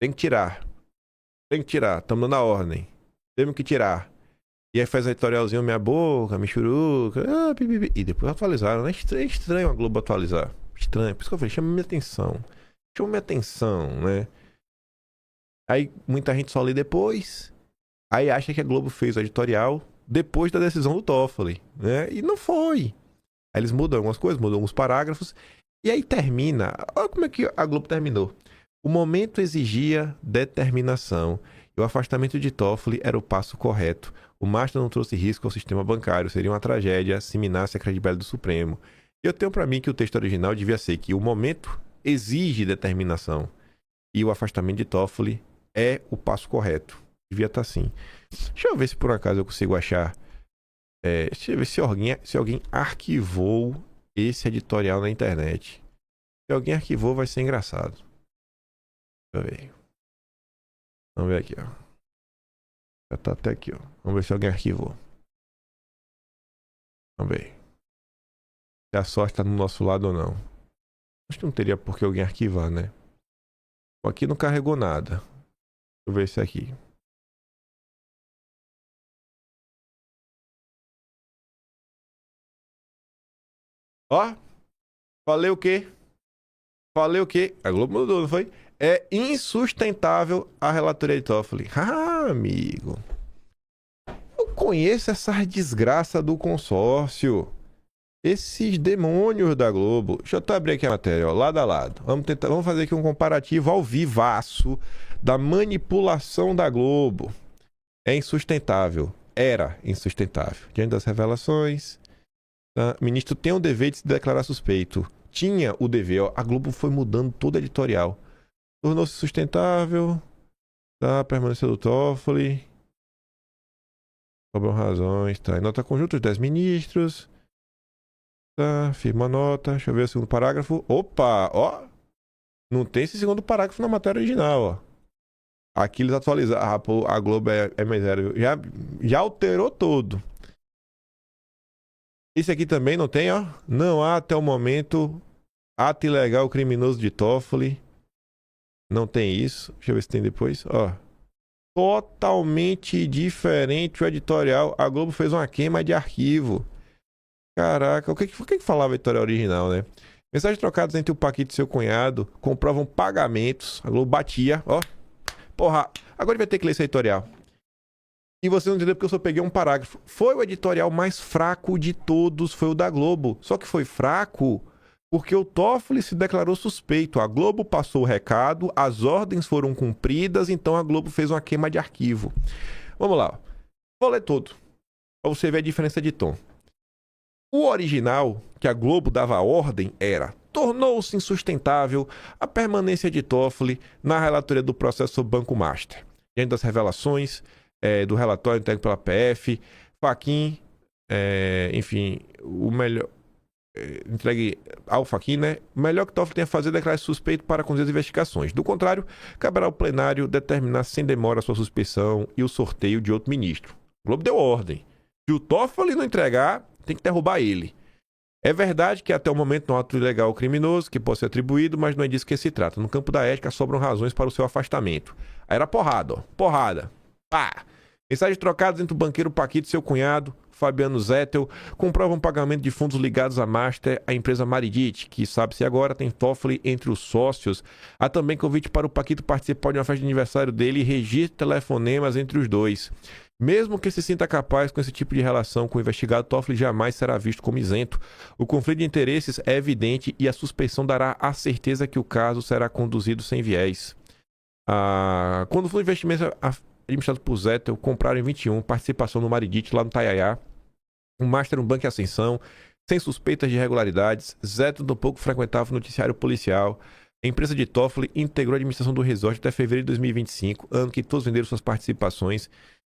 Speaker 15: tem que tirar. Estamos dando a ordem. Temos que tirar. E aí faz um editorialzinho, minha boca, michuruca, e depois atualizaram, né? É estranho a Globo atualizar. Estranho. Por isso que eu falei, chama minha atenção, né? Aí muita gente só lê depois. Aí acha que a Globo fez o editorial depois da decisão do Toffoli, né? E não foi. Aí eles mudam algumas coisas, mudam alguns parágrafos. E aí termina. Olha como é que a Globo terminou. O momento exigia determinação. E o afastamento de Toffoli era o passo correto. O Master não trouxe risco ao sistema bancário. Seria uma tragédia se minasse a credibilidade do Supremo. Eu tenho para mim que o texto original devia ser que o momento exige determinação. E o afastamento de Toffoli é o passo correto. Devia estar assim. Deixa eu ver se por acaso eu consigo achar. Deixa eu ver se alguém arquivou esse editorial na internet. Se alguém arquivou, vai ser engraçado. Deixa eu ver. Vamos ver aqui, ó. Já tá até aqui, ó. Vamos ver se alguém arquivou. Vamos ver. Se a sorte tá do nosso lado ou não. Acho que não teria por que alguém arquivar, né? Aqui não carregou nada. Deixa eu ver esse aqui. Ó. Falei o quê? A Globo mudou, não foi? É insustentável a relatoria de Toffoli. Ah, amigo. Eu conheço essa desgraça do consórcio. Esses demônios da Globo. Deixa eu até abrir aqui a matéria, ó, lado a lado. Vamos fazer aqui um comparativo ao vivaço da manipulação da Globo. É insustentável. Era insustentável. Diante das revelações, o ministro tem o dever de se declarar suspeito. Tinha o dever, ó. A Globo foi mudando todo o editorial. Tornou-se sustentável. Tá, permaneceu do Toffoli. Sobram razões, tá. Em nota conjunta, os 10 ministros. Tá, firma a nota. Deixa eu ver o segundo parágrafo. Opa, ó. Não tem esse segundo parágrafo na matéria original, ó. Aqui eles atualizaram. Ah, pô, a Globo é miséria. Já alterou todo. Esse aqui também não tem, ó. Não há até o momento ato ilegal criminoso de Toffoli. Não tem isso. Deixa eu ver se tem depois. Ó. Totalmente diferente o editorial. A Globo fez uma queima de arquivo. Caraca, o que falava o editorial original, né? Mensagens trocadas entre o Paquito e seu cunhado comprovam pagamentos. A Globo batia, ó. Porra, agora vai ter que ler esse editorial. E você não entendeu porque eu só peguei um parágrafo. Foi o editorial mais fraco de todos, foi o da Globo. Só que foi fraco porque o Toffoli se declarou suspeito. A Globo passou o recado, as ordens foram cumpridas, então a Globo fez uma queima de arquivo. Vamos lá. Vou ler todo, pra você ver a diferença de tom. O original, que a Globo dava ordem, era tornou-se insustentável a permanência de Toffoli na relatoria do processo sobre Banco Master. Diante das revelações do relatório entregue pela PF, Fachin, enfim, o melhor... entregue ao Fachin, né? O melhor que Toffoli tenha a fazer é declarar suspeito para conduzir as investigações. Do contrário, caberá ao plenário determinar sem demora a sua suspeição e o sorteio de outro ministro. O Globo deu ordem. Se o Toffoli não entregar, tem que derrubar ele. É verdade que até o momento não há ato ilegal ou criminoso que possa ser atribuído, mas não é disso que se trata. No campo da ética sobram razões para o seu afastamento. Aí era porrada, ó. Porrada. Pá! Mensagens trocadas entre o banqueiro Paquito e seu cunhado, Fabiano Zettel, comprovam pagamento de fundos ligados à Master, a empresa Maridit, que sabe-se agora tem Toffoli entre os sócios. Há também convite para o Paquito participar de uma festa de aniversário dele e registro telefonemas entre os dois. Mesmo que se sinta capaz com esse tipo de relação com o investigado, Toffoli jamais será visto como isento. O conflito de interesses é evidente e a suspeição dará a certeza que o caso será conduzido sem viés. Quando o fundo de investimento administrado por Zettel compraram em 21 participação no Maridit, lá no Taiaiá, o Master um banco em ascensão, sem suspeitas de irregularidades. Zettel tampouco frequentava o noticiário policial. A empresa de Toffoli integrou a administração do resort até fevereiro de 2025, ano que todos venderam suas participações.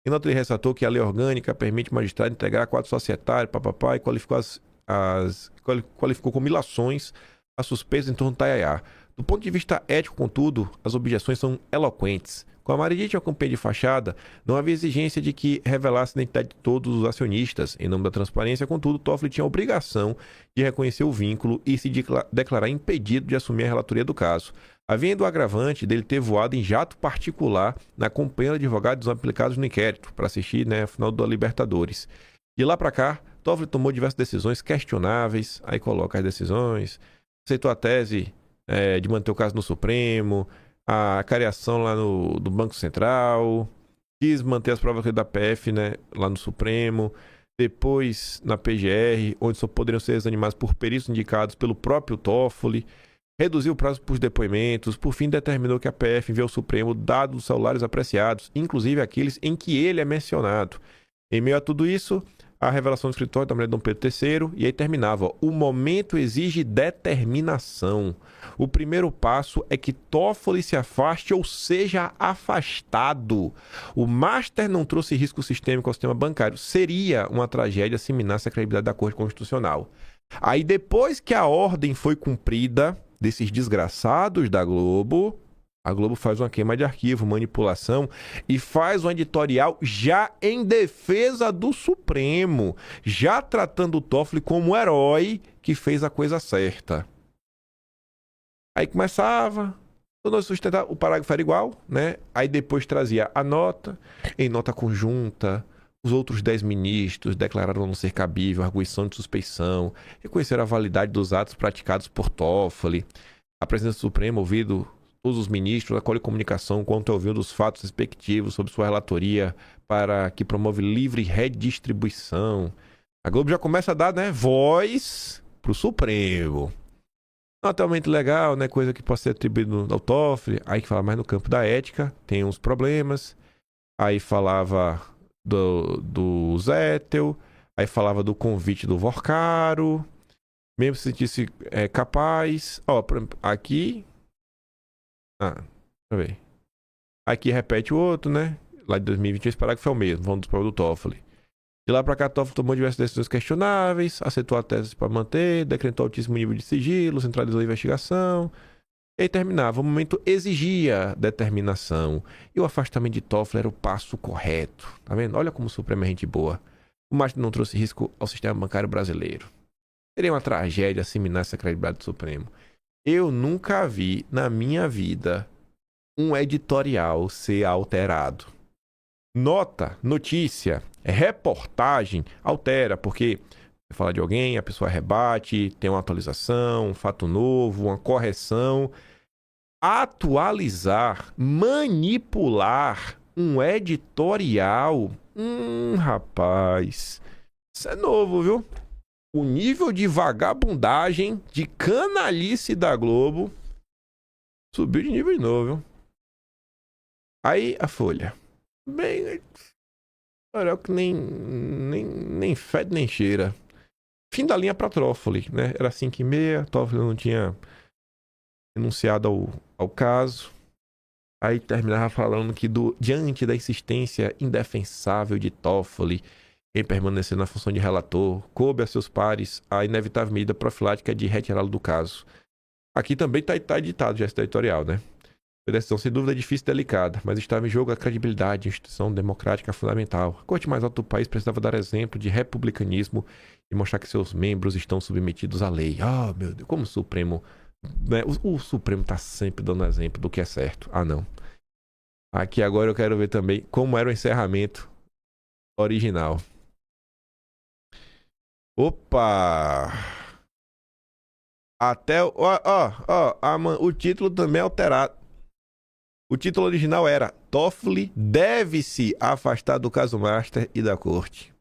Speaker 15: Em nota, ele ressaltou que a lei orgânica permite o magistrado integrar quadro societário, e qualificou como ilações as suspeitas em torno do Taiaiá. Do ponto de vista ético, contudo, as objeções são eloquentes. Com a Maridit e a companhia de fachada, não havia exigência de que revelasse a identidade de todos os acionistas. Em nome da transparência, contudo, Toffoli tinha a obrigação de reconhecer o vínculo e se declarar impedido de assumir a relatoria do caso. Havendo o agravante dele ter voado em jato particular na companhia de advogados aplicados no inquérito, para assistir, a final da Libertadores. De lá para cá, Toffoli tomou diversas decisões questionáveis, aí coloca as decisões, aceitou a tese de manter o caso no Supremo, a cariação lá do Banco Central, quis manter as provas da PF, lá no Supremo, depois na PGR, onde só poderiam ser examinados por peritos indicados pelo próprio Toffoli, reduziu o prazo para os depoimentos, por fim determinou que a PF enviou ao Supremo dados dos celulares apreciados, inclusive aqueles em que ele é mencionado. Em meio a tudo isso, a revelação do escritório da mulher de Dom Pedro III, e aí terminava, o momento exige determinação. O primeiro passo é que Toffoli se afaste ou seja afastado. O Master não trouxe risco sistêmico ao sistema bancário. Seria uma tragédia se minasse a credibilidade da Corte Constitucional. Aí depois que a ordem foi cumprida desses desgraçados da Globo, a Globo faz uma queima de arquivo, manipulação e faz um editorial já em defesa do Supremo, já tratando o Toffoli como um herói que fez a coisa certa. Aí começava, o parágrafo era igual, Aí depois trazia a nota, em nota conjunta, os outros 10 ministros declararam não ser cabível a arguição de suspeição, reconheceram a validade dos atos praticados por Toffoli. A presidência do Supremo, ouvido todos os ministros, acolhe comunicação quanto ao ouvido dos fatos respectivos sobre sua relatoria para que promove livre redistribuição. A Globo já começa a dar, voz pro Supremo. Totalmente legal, coisa que pode ser atribuída ao Toffoli. Aí que fala mais no campo da ética, tem uns problemas. Aí falava do Zettel, aí falava do convite do Vorcaro, mesmo se sentisse capaz. Aqui... deixa eu ver. Aqui repete o outro, Lá de 2020 esse parágrafo é o mesmo, vamos dos do Toffoli. De lá para cá, Toffoli tomou diversas decisões questionáveis, aceitou a tese para manter, decretou altíssimo nível de sigilo, centralizou a investigação. E aí terminava. O momento exigia determinação. E o afastamento de Toffoli era o passo correto. Tá vendo? Olha como o Supremo é gente boa. O Master não trouxe risco ao sistema bancário brasileiro. Seria uma tragédia assimilar essa credibilidade do Supremo. Eu nunca vi na minha vida um editorial ser alterado. Nota, notícia, reportagem altera, porque você fala de alguém, a pessoa rebate, tem uma atualização, um fato novo, uma correção. Atualizar, manipular um editorial, rapaz, isso é novo, viu? O nível de vagabundagem, de canalice da Globo subiu de nível de novo, viu? Aí a Folha. Bem, olha que nem fede nem cheira. Fim da linha para Toffoli, né? Era 5h30, Toffoli não tinha renunciado ao caso. Aí terminava falando que diante da insistência indefensável de Toffoli em permanecer na função de relator, coube a seus pares a inevitável medida profilática de retirá-lo do caso. Aqui também está editado gesto editorial, né? Foi decisão sem dúvida difícil e delicada, mas estava em jogo a credibilidade de instituição democrática fundamental. A corte mais alta do país precisava dar exemplo de republicanismo e mostrar que seus membros estão submetidos à lei. Ah, meu Deus, como o Supremo... Né? O Supremo está sempre dando exemplo do que é certo. Ah, não. Aqui agora eu quero ver também como era o encerramento original. Opa! Até... o título também é alterado. O título original era Toffoli deve se afastar do caso Master e da corte.